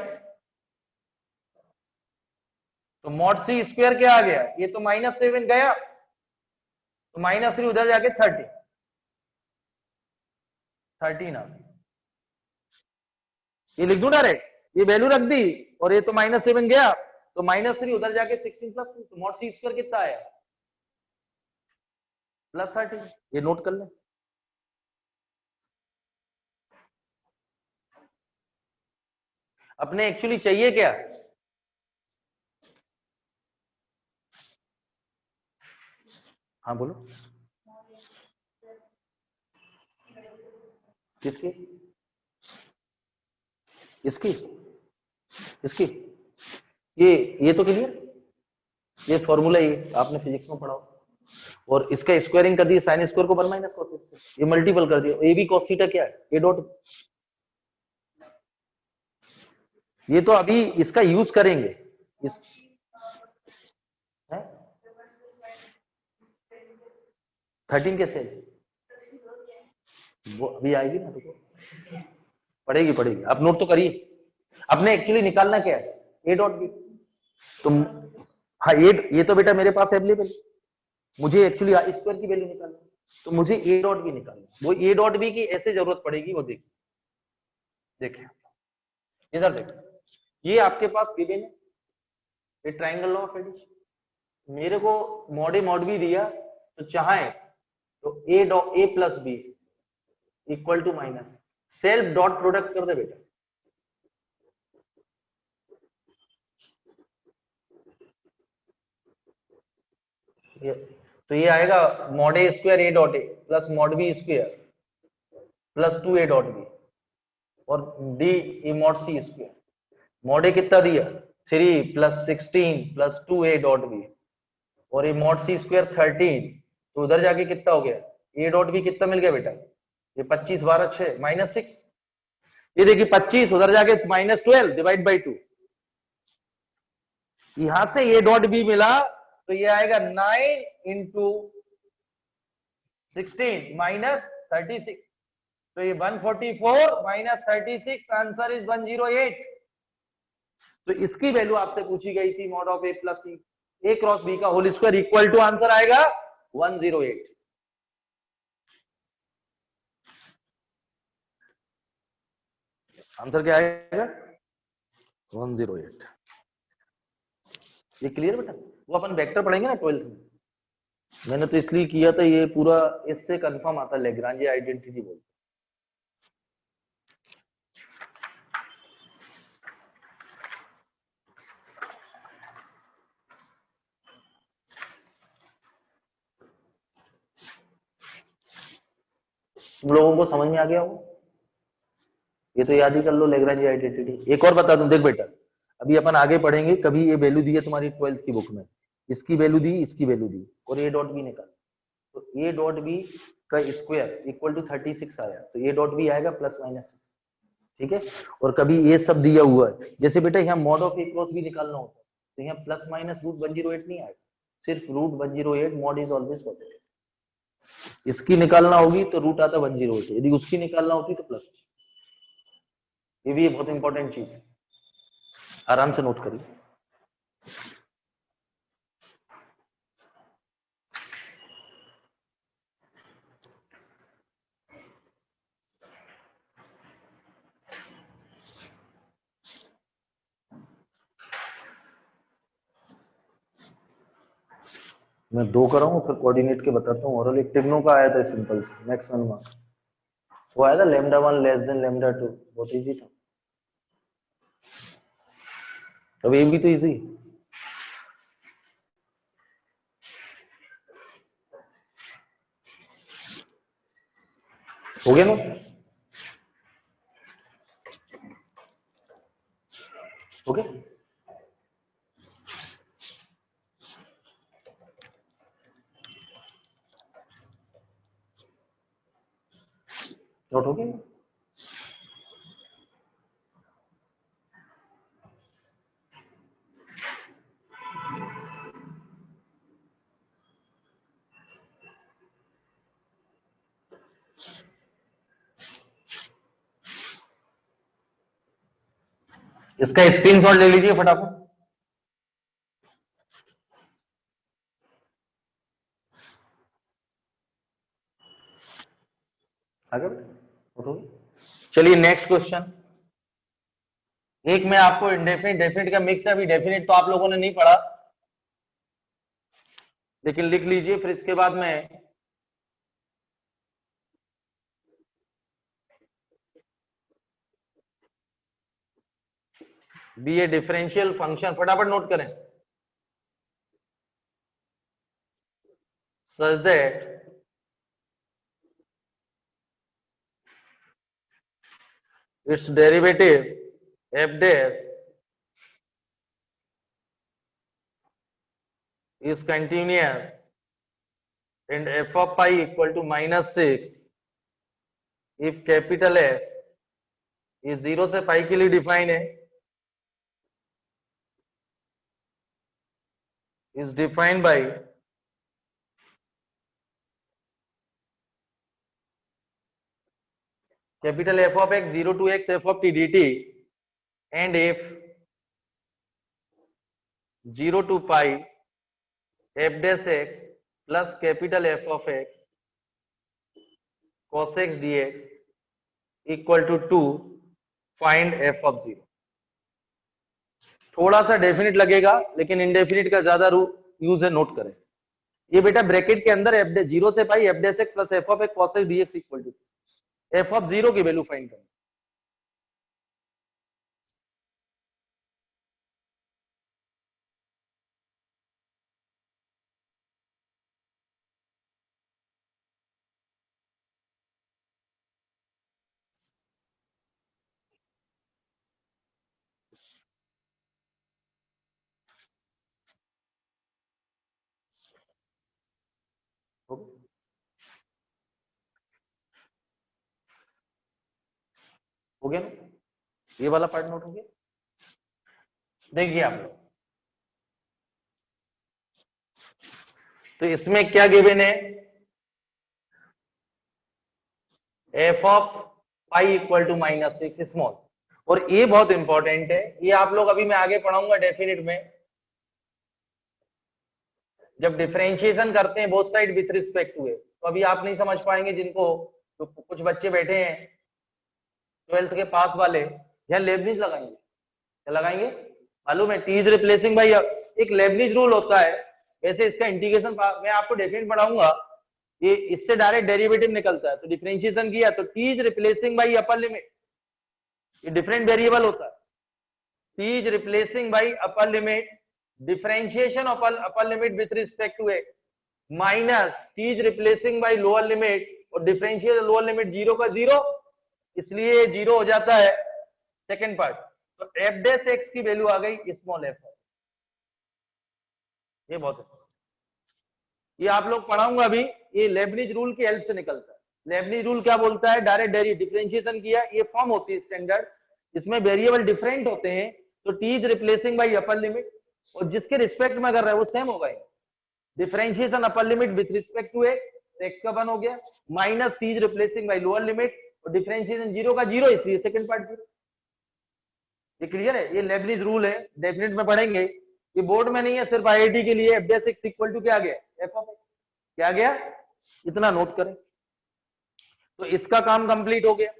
तो मॉड सी स्क्वायर क्या आ गया, ये तो -7 गया, तो -3 उधर जाके 13 आ गई, ये लिख दूं डायरेक्ट, ये वैल्यू रख दी, और ये तो -7 गया, तो -3 उधर जाके 16 प्लस 2, तो मॉड सी स्क्वायर कितना आया +13, ये नोट कर लें। अपने एक्चुअली चाहिए क्या, हाँ बोलो, किसकी, इसकी, इसकी, ये तो क्लियर, ये फॉर्मूला ये आपने फिजिक्स में पढ़ा हो, और इसका स्क्वायरिंग कर दिया, साइन स्क्वायर को 1 माइनस कॉस स्क्वायर, ये मल्टीपल कर दिया, ए बी कॉस थीटा क्या है, ए डॉट, ये तो अभी इसका यूज करेंगे, इस है 13 कैसे, वो अभी आएगी ना, देखो पढ़ेगी पढ़ेगी, आप नोट तो करिए, अपने एक्चुअली निकालना क्या है, ए डॉट बी, तो हाँ ये तो बेटा मेरे पास अवेलेबल, मुझे एक्चुअली आई स्क्वायर की वैल्यू निकालना, तो मुझे ए डॉट बी निकालना, वो ए डॉट बी की ऐसे जरूरत पड़ेगी, वो देखिए, देखिए इधर देखिए, ये आपके पास गिवन है, ये ट्राइंगल लॉ ऑफ एडिशन, मेरे को मॉड बी दिया, तो चाहे तो A plus B equal to minus, self dot product कर दे बेटा, तो ये आएगा mod A square A dot A plus mod B square plus 2 A dot B, और D A mod C square, mod A कितना दिया 3 plus 16 plus 2 A dot B, और ये मॉड सी स्क्वायर 13, तो उधर जाके कितना हो गया, ए डॉट बी कितना मिल गया बेटा, ये 25 12 6 -6, ये देखिए 25 उधर जाके -12 डिवाइड बाई 2, यहां से ए डॉट बी मिला, तो ये आएगा 9 इंटू 16 -36, तो ये 144 -36, आंसर इज 108, तो इसकी वैल्यू आपसे पूछी गई थी, mod of A plus C A cross B का whole square equal to answer आएगा 108, आंसर क्या आएगा 108। ये क्लियर बेटा? वो अपन वेक्टर पढ़ेंगे ना 12th में। मैंने तो इसलिए किया था, ये पूरा इससे कंफर्म आता, लेग्रांजे आइडेंटिटी बोलते। तुम लोगों को समझ में आ गया हो? ये तो याद ही कर लो लेग्रांजे आइडेंटिटी। एक और बता दूं, देख बेटा, अभी अपन आगे पढ़ेंगे, कभी ये वैल्यू दी है तुम्हारी 12th की बुक में, इसकी वैल्यू दी, इसकी वैल्यू दी, और ए डॉट बी निकाल, तो ए डॉट बी का स्क्वायर इक्वल टू 36 आया, तो ए डॉट बी आएगा प्लस माइनस 6। ठीक है? और कभी ये सब दिया हुआ है, जैसे बेटा यहाँ mod of A cross B निकालना होता है, तो यहाँ प्लस माइनस रूट 108 नहीं आएगा, सिर्फ root 108, mod is always positive. इसकी निकालना होगी तो रूट आता 108, यदि उसकी निकालना होती तो प्लस। ये भी बहुत इंपॉर्टेंट चीज है, आराम से नोट करिए। मैं 2 कराऊं फिर कोऑर्डिनेट के बताता हूँ। और एक टिग्नो का आया था सिंपल से, नेक्स्ट वन मार्क वो आया था λ1 लेस देन λ2, बहुत इजी था। अब ये भी तो इजी हो गया ना? ओके, नोट हो गया? इसका स्क्रीनशॉट ले लीजिए फटाफट। आगे चलिए नेक्स्ट क्वेश्चन। एक मैं आपको इंडेफिनिट डेफिनिट का मिक्स है, अभी डेफिनिट तो आप लोगों ने नहीं पढ़ा, लेकिन लिख लीजिए, फिर इसके बाद में बी ए डिफरेंशियल फंक्शन, फटाफट नोट करें। Such that its derivative f dash is continuous and f of pi equal to -6 if capital F ये 0 से पाई के लिए डिफाइन है, is defined by capital F of x 0 to x f of t dt, and if 0 to pi f dash x plus capital F of x cos x dx equal to 2, find f of 0। थोड़ा सा definite लगेगा, लेकिन indefinite का ज्यादा use है, note करें। ये बेटा ब्रैकेट के अंदर f 0 से पाई f dash x plus f of x cos x dx equal to f of 0 की वैल्यू फाइंड करें। हो गया ना? ये वाला पार्ट नोट हो गया? देखिए आप लोग, तो इसमें क्या गिवन है, f of pi equal to -6 small, और ये बहुत इंपॉर्टेंट है, ये आप लोग अभी मैं आगे पढ़ाऊंगा डेफिनेट में, जब डिफरेंशिएशन करते हैं both side with respect to A, तो अभी आप नहीं समझ पाएंगे, जिनको तो कुछ बच्चे बैठे हैं 12th के पास वाले, यहाँ लेबनिज लगाएंगे, क्या लगाएंगे मालूम है? टी इज रिप्लेसिंग बाय एक लेबनिज रूल होता है, वैसे इसका इंटीग्रेशन मैं आपको डेफिनेट पढ़ाऊंगा, ये इससे डायरेक्ट डेरिवेटिव निकलता है। तो डिफरेंशिएशन किया तो T is replacing by upper limit, ये डिफरेंट वेरिएबल होता है, T is replacing by upper limit differentiation of upper limit with respect to X minus T is replacing by lower limit, और differential lower limit 0 का 0, इसलिए 0 हो जाता है second part. तो एफ डैश एक्स की वैल्यू आ गई स्मॉल एफ, ये बहुत है, ये आप लोग पढ़ाऊंगा अभी, ये लेबनिज रूल की हेल्प से निकलता है। लेबनिज रूल क्या बोलता है, डायरेक्ट डिफरेंशिएशन किया, ये फॉर्म होती है स्टैंडर्ड, इसमें वेरिएबल डिफरेंट होते हैं, तो T is replacing by upper limit, और जिसके रिस्पेक्ट में कर रहा है वो सेम होगा, differentiation upper limit with respect to x, X का 1 हो गया, minus T is replacing by lower limit, और डिफरेंशिएशन 0 का 0, इसलिए सेकंड पार्ट 0। ये क्लियर है, ये लेबनिज रूल है, डेफिनेट में पढ़ेंगे, ये बोर्ड में नहीं है, सिर्फ आईआईटी के लिए। F dash X equal to क्या आ गया, एफ ऑफ एक्स, क्या गया, इतना नोट करें। तो इसका काम कंप्लीट हो गया।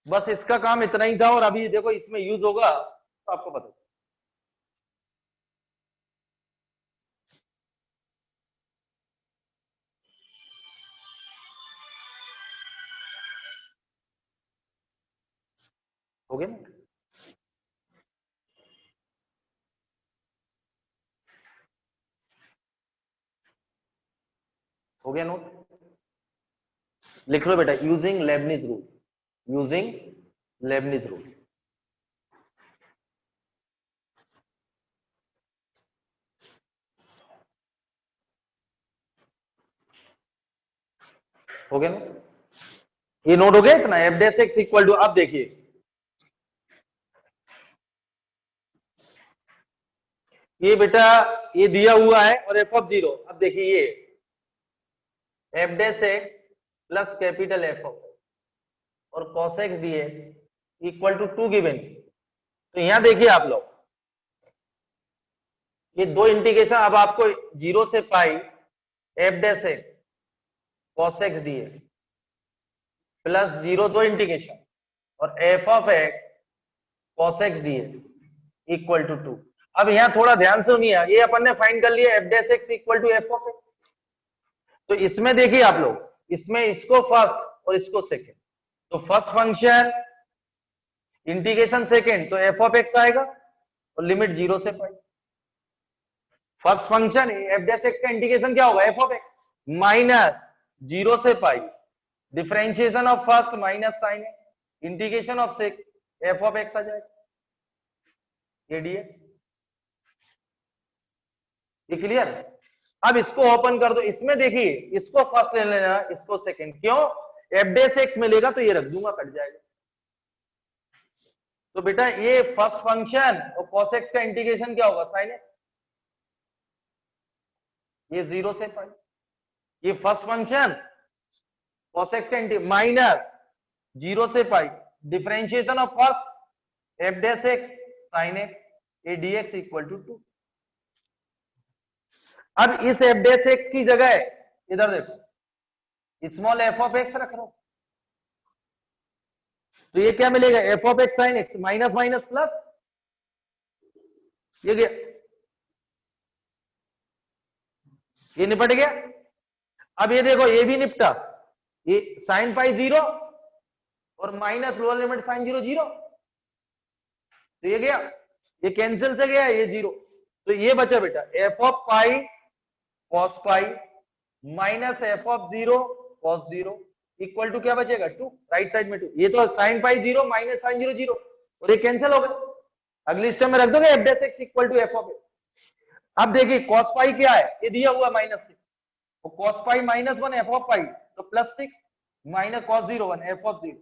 बस इसका काम इतना ही था, और अभी देखो इसमें यूज होगा तो आपको पता। हो गया ना, हो गया नोट, लिख लो बेटा, using Leibniz rule, using Leibniz rule. हो गया ना, ये नोट हो गया इतना, F dash X equal to, अब देखिए ये बेटा, ये दिया हुआ है और एफ ऑफ 0, अब देखिए ये F dash X plus capital F of और cos x dx equal to 2 given. तो यहां देखिए आप लोग, ये दो इंटीग्रेशन, अब आपको 0 से pi F dash X cos x dx plus 0 दो इंटीग्रेशन और F of X cos x dx equal to 2। अब यहां थोड़ा ध्यान से सुनिए, ये अपन ने फाइंड कर लिया F dash X equal to F of X. तो इसमें देखिए आप लोग, इसमें इसको फर्स्ट और इसको सेकेंड, तो फर्स्ट फंक्शन इंटीग्रेशन सेकेंड, तो एफ ऑफ एक्स आएगा और लिमिट 0 से pi. First function F dash X का इंटीग्रेशन क्या होगा, एफ ऑफ एक्स माइनस 0 से pi differentiation of first minus sine integration of sec F of X आ जाएगा, एडीएक्स। ये क्लियर। अब इसको ओपन कर दो, इसमें देखिए इसको फर्स्ट ले लेना, इसको सेकंड, क्यों, एफ डैश एक्स मिलेगा तो ये रख दूंगा, कट जाएगा। तो बेटा ये फर्स्ट फंक्शन और cos x का इंटीग्रेशन क्या होगा, साइन एक्स, ये 0 से पाई, ये फर्स्ट फंक्शन cos x का इंटीग्रेशन माइनस 0 से pi differentiation of first F dash X sine X A DX equal to 2। अब इस एफ डैश एक्स की जगह इधर देखो स्मॉल एफ ऑफ एक्स रख रहा हूं, तो ये क्या मिलेगा, F of x sine x minus minus plus, ये गया, ये निपट गया। अब ये देखो ये भी निपटा, ये साइन पाई 0 और माइनस लोअर लिमिट साइन 0 0, तो ये गया, ये कैंसिल से गया, ये 0, तो ये बचा बेटा F of pi cos pi minus F of 0 cos 0 equal to क्या बचेगा 2, राइट साइड में 2, ये तो साइन पाई 0 माइनस साइन 0 0, और ये कैंसिल हो गया। अगली स्टेप में रख दोगे F dash X equal to F of X. अब देखिए कॉस पाई क्या है, ये दिया हुआ -6, तो कॉस पाई -1 एफ ऑफ पाई, तो +6 माइनस कॉस 0 1 एफ ऑफ 0,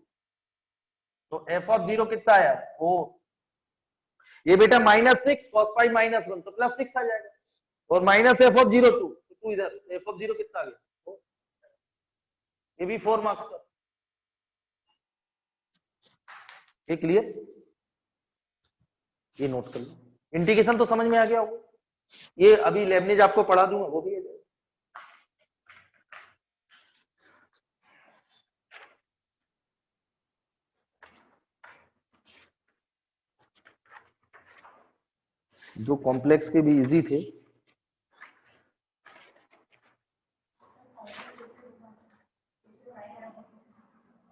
तो एफ ऑफ 0 कितना आया, ओ ये बेटा -6 कॉस पाई -1, तो +6 आ जाएगा, और माइनस एफ ऑफ 0 2, तो इधर एफ ऑफ 0 कितना आ गया, ये भी 4 मार्क्स का। ये क्लियर, ये नोट कर लो, इंटीग्रेशन तो समझ में आ गया होगा, ये अभी लेबनिज आपको पढ़ा दूंगा, वो भी है। जो कॉम्प्लेक्स के भी इजी थे,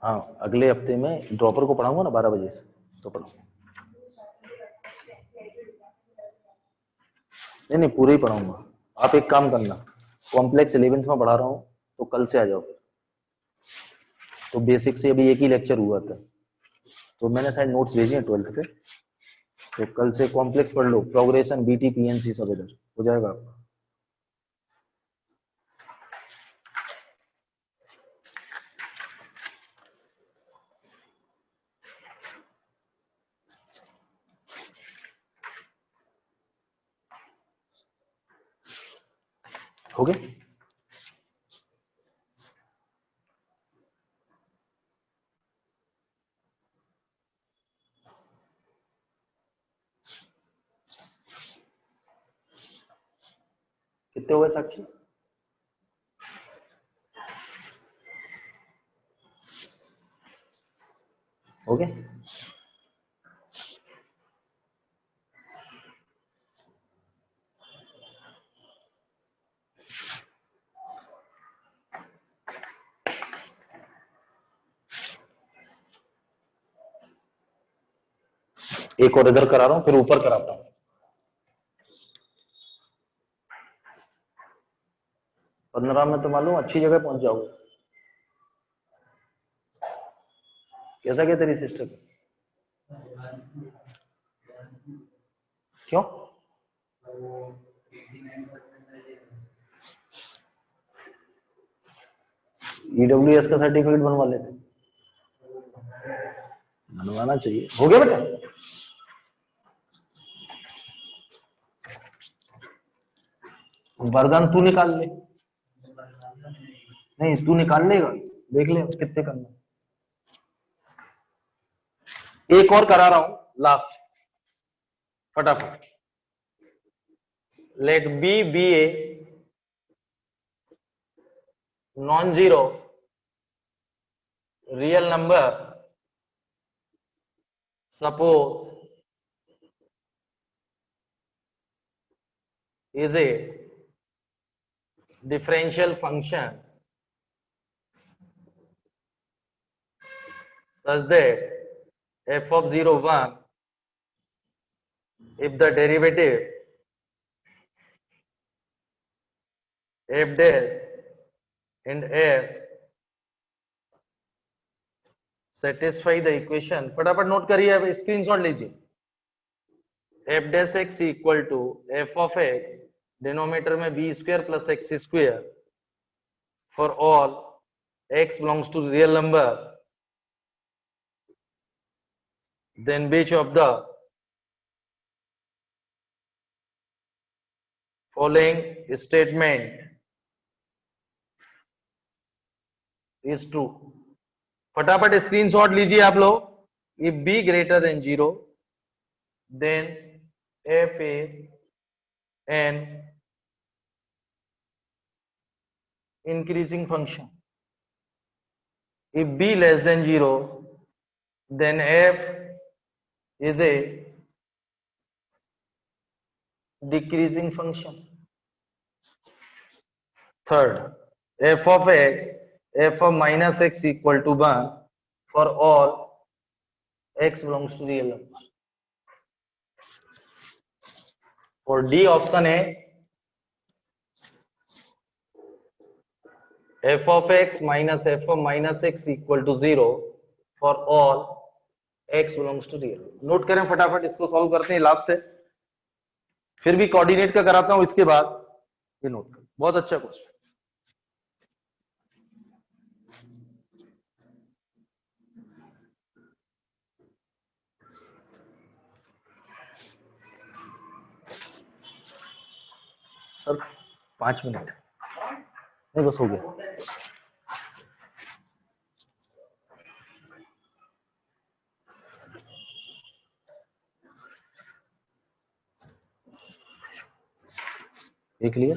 हाँ अगले हफ्ते में ड्रॉपर को पढ़ाऊंगा ना 12 बजे से, तो पढ़ाऊंगा। नहीं नहीं पूरे ही पढ़ाऊंगा। आप एक काम करना, कॉम्प्लेक्स 11th में पढ़ा रहा हूँ तो कल से आ जाओ। तो बेसिक से अभी एक ही लेक्चर हुआ था, तो मैंने शायद नोट्स भेजे हैं 12th के, तो कल से कॉम्प्लेक्स पढ़ लो, प्रोग्रेशन बीटी पीएनसी सब इधर हो जाएगा आपका। हो गया? कितने हो गए साक्षी? हो गया? एक और इधर करा रहा हूं, फिर ऊपर कराता हूं। 15 में तो मालूम अच्छी जगह पहुंच जाओगे। कैसा क्या तेरी सिस्टर? क्यों? ईडब्ल्यूएस का सर्टिफिकेट बनवा लेते, बनवाना चाहिए। हो गया बेटा? वरदान तू निकाल ले। नहीं तू निकाल लेगा, देख ले कितने करना। एक और करा रहा हूं लास्ट, फटाफट। Let B be a non zero real number, suppose is a differential function such that f of 0 1 if the derivative f dash and f satisfy the equation, फटाफट नोट करिए, अब स्क्रीनशॉट लीजिए। f dash x equal to f of x denominator में b square plus X square for all x belongs to real number, then which of the following statement is true। फटाफट screenshot लीजिए आप लोग। If b greater than 0 then f is an increasing function, if b less than 0 then f is a decreasing function। third, f of x f of minus x equal to 1 for all x belongs to real numbers। और D option है f of x minus f of minus x equal to 0 for all x belongs to real। Note करें फटाफट, इसको solve करते हैं last से, फिर भी कोऑर्डिनेट का कराता हूं इसके बाद, ये नोट करें। बहुत अच्छा क्वेश्चन। सर 5 मिनट नहीं, बस हो गया। देख लिया?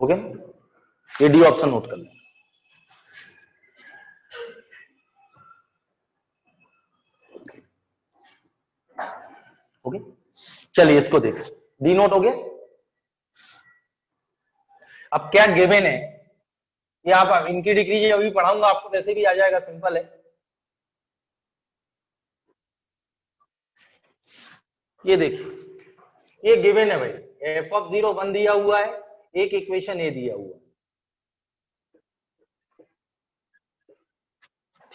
हो गया? ये डी ऑप्शन नोट कर लें। ओके, चलिए इसको देखें, डी नोट हो गया। अब क्या गिवन है, ये आप इनकी डिग्री अभी पढ़ाऊंगा आपको, वैसे भी आ जाएगा, सिंपल है। ये देखिए, ये गिवन है भाई, एफ ऑफ 0 1 दिया हुआ है, एक इक्वेशन ए दिया हुआ है,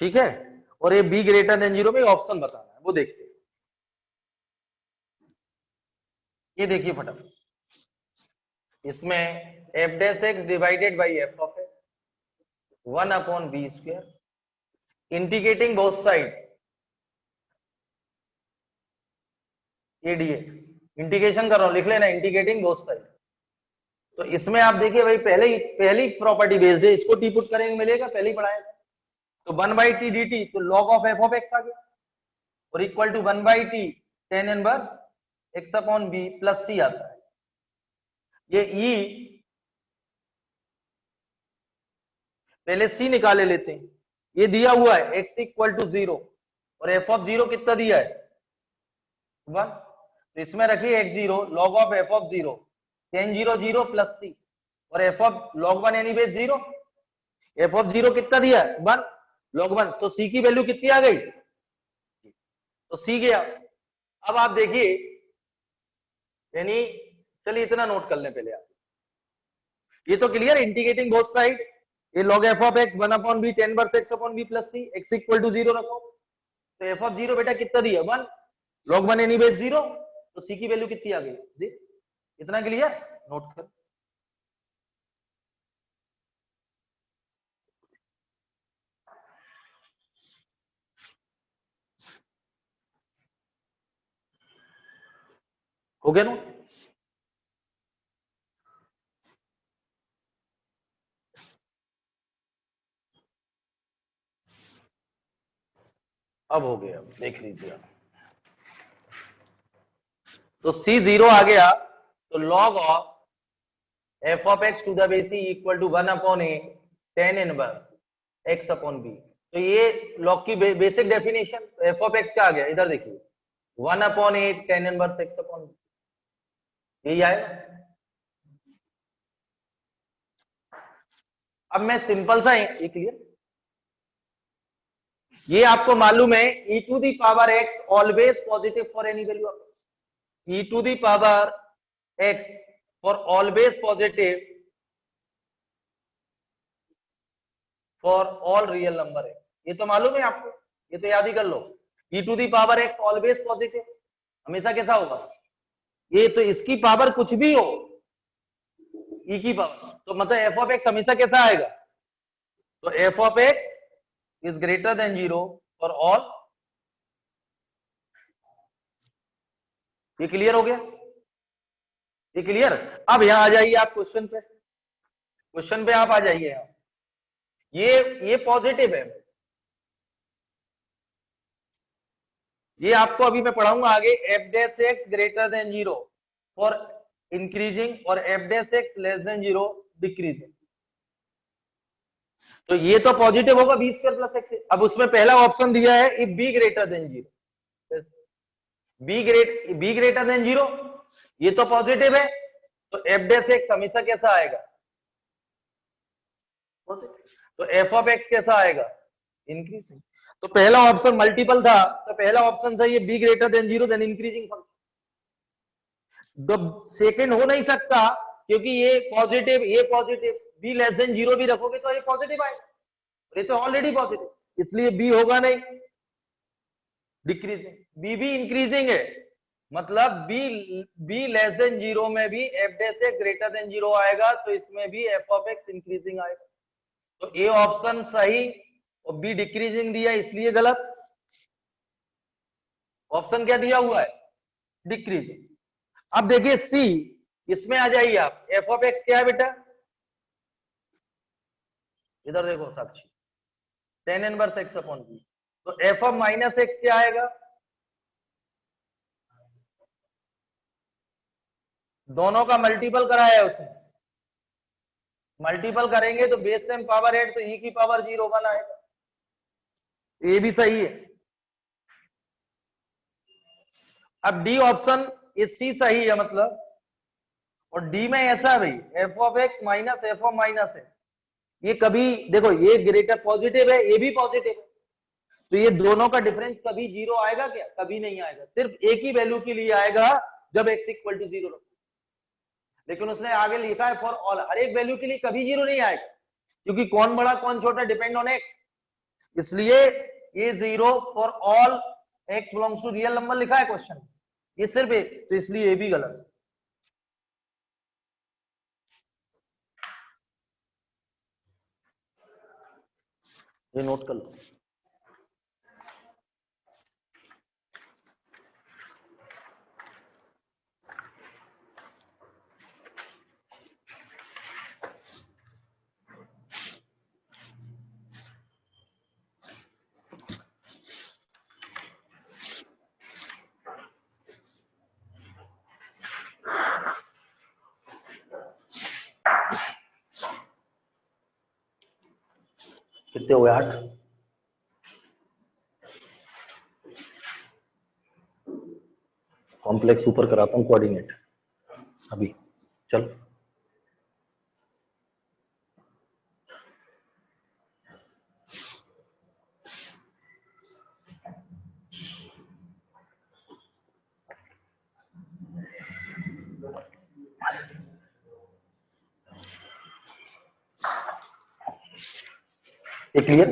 ठीक है, और ये बी ग्रेटर देन 0 में ऑप्शन बताना है, वो देखते हैं। ये देखिए फटाफट, इसमें F dash X divided by F of X 1 upon B square integrating both side A D X, integration कर रहा हूं, लिख लेना इंटीग्रेटिंग बोथ साइड। तो इसमें आप देखिए भाई, पहली प्रॉपर्टी बेस्ड है, इसको टी पुट करेंगे मिलेगा, पहले ही पढ़ाया। तो 1 बाई टी डी टी, तो log of F of X आ गया, और equal to 1 by T tan inverse X upon B plus C आता है। ये ई पहले सी निकाले लेते हैं, ये दिया हुआ है एक्स इक्वल टू 0 और एफ ऑफ 0 कितना दिया है 1, तो इसमें रखिए X 0 log of F of 0 tan 0 0 plus C, और F of log 1 any base 0, F of 0 कितना दिया है 1 लॉग 1, तो सी की वैल्यू कितनी आ गई, तो सी गया। अब आप देखिए, यानी चलिए इतना नोट कर लें पहले आप, ये तो क्लियर, इंटीग्रेटिंग बोथ साइड, ये log f of x 1 upon b tan inverse x upon b plus c, x equal to 0 रखो, तो f of 0 बेटा कितना दिया 1 log 1 एनी बेस 0, तो c की वैल्यू कितनी आ गई जी, इतना क्लियर, नोट कर। हो गया नोट। अब हो गया, देख लीजिए आप, तो c 0 आ गया, तो log of f of x to the base c equal to 1 upon a tan inverse x upon b, तो ये log की basic definition, f of x क्या आ गया, इधर देखिए 1 upon a tan inverse x upon b, यही आएगा। अब मैं सिंपल सा ये क्लियर, ये आपको मालूम है e to the power x always positive for any value, e to the power x for always positive for all real number है, ये तो मालूम है आपको, ये तो याद ही कर लो, e to the power x always positive, हमेशा कैसा होगा, ये तो इसकी पावर कुछ भी हो, e की पावर, तो मतलब f ऑफ x हमेशा कैसा आएगा, तो f of x is greater than 0 for all, ये क्लियर हो गया, ये क्लियर। अब यहां आ जाइए आप क्वेश्चन पे, क्वेश्चन पे आप आ जाइए, ये पॉजिटिव है, ये आपको अभी मैं पढ़ाऊंगा आगे, F dash X greater than 0 for increasing और F dash X less than 0 decreasing, तो ये तो पॉजिटिव होगा बी स्क्वायर प्लस एक्स। अब उसमें पहला ऑप्शन दिया है if B greater than 0, B greater than 0, ये तो पॉजिटिव है, तो एफ डैश एक्स हमेशा कैसा आएगा, तो एफ ऑफ एक्स कैसा आएगा इंक्रीजिंग, तो पहला ऑप्शन मल्टीपल था, तो पहला ऑप्शन था ये B greater than 0 then increasing function, second हो नहीं सकता क्योंकि ये पॉजिटिव बी लेस देन 0 भी रखोगे तो ये पॉजिटिव आएगा, ये तो ऑलरेडी पॉजिटिव, इसलिए बी होगा नहीं, डिक्रीजिंग, बी भी इंक्रीजिंग है, मतलब बी लेस देन 0 में भी F dash X greater than 0 आएगा, तो इसमें भी एफ ऑफ एक्स इंक्रीजिंग आएगा, तो ए ऑप्शन सही और बी डिक्रीजिंग दिया इसलिए गलत, ऑप्शन क्या दिया हुआ है डिक्रीजिंग। अब देखिए सी, इसमें आ जाइए आप, एफ ऑफ एक्स क्या है बेटा, इधर देखो Sakshi, tan inverse X upon B, तो एफ ऑफ माइनस एक्स क्या आएगा, दोनों का मल्टीपल कराया है उसने, मल्टीपल करेंगे तो बेस सेम पावर 8 तो ई की पावर 0 1 आएगा, ये भी सही है। अब डी ऑप्शन ये सी सही है मतलब, और डी में ऐसा है भाई F of X minus F of minus है, ये कभी देखो ये ग्रेटर पॉजिटिव है, ये भी पॉजिटिव है, तो ये दोनों का डिफरेंस कभी 0 आएगा क्या? कभी नहीं आएगा, सिर्फ एक ही वैल्यू के लिए आएगा जब x इक्वल टू 0 रखो। लेकिन उसने आगे लिखा है फॉर ऑल, हर एक वैल्यू के लिए कभी 0 नहीं आएगा, क्योंकि कौन बड़ा कौन छोटा डिपेंड ऑन x, इसलिए ये 0 for all x belongs to real number लिखा है क्वेश्चन, ये सिर्फ एक, तो इसलिए ये भी गलत है। ये नोट कर लो। कितने हुए? 8। कॉम्प्लेक्स ऊपर कराता हूँ कोऑर्डिनेट अभी, चल। ये क्लियर?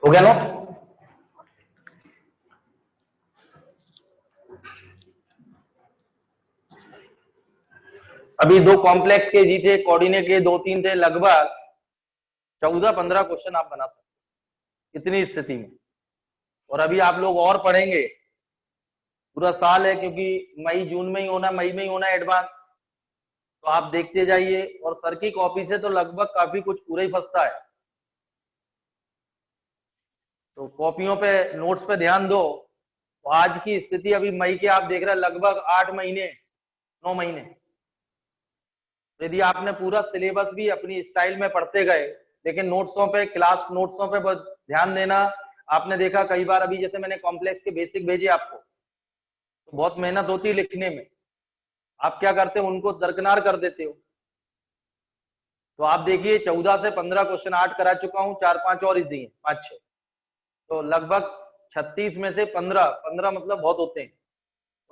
हो गया नोट? अभी दो कॉम्प्लेक्स के जी थे, कोऑर्डिनेट के 2-3 थे, लगभग 14-15 क्वेश्चन आप बना सकते इतनी स्थिति में। और अभी आप लोग और पढ़ेंगे, पूरा साल है, क्योंकि मई जून में ही होना, मई में ही होना एडवांस, तो आप देखते जाइए। और सर की कॉपी से तो लगभग काफी कुछ पूरा ही फंसता है, तो कॉपियों पे नोट्स पे ध्यान दो। तो आज की स्थिति अभी मई के आप देख रहे हैं लगभग 8 महीने 9 महीने, यदि आपने पूरा सिलेबस भी अपनी स्टाइल में पढ़ते गए, लेकिन नोट्सों पे, क्लास नोट्सों पे बहुत ध्यान देना। आपने देखा कई बार, अभी जैसे मैंने कॉम्प्लेक्स के बेसिक भेजे आपको, तो बहुत मेहनत होती है लिखने में, आप क्या करते हो उनको दरकिनार कर देते हो। तो आप देखिए 14 से 15 क्वेश्चन 8 करा चुका हूं, 4-5 और इजी हैं, 5-6, तो लगभग 36 में से 15 मतलब बहुत होते हैं।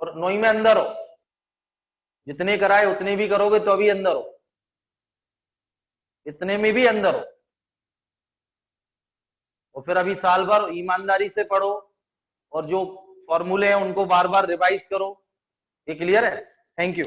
और 9 में अंदर हो, जितने कराए उतने भी करोगे तो अभी अंदर हो, इतने में भी अंदर हो। और फिर अभी साल भर ईमानदारी से पढ़ो, और जो फॉर्मूले हैं उनको बार बार रिवाइज करो। ये क्लियर है? Thank you.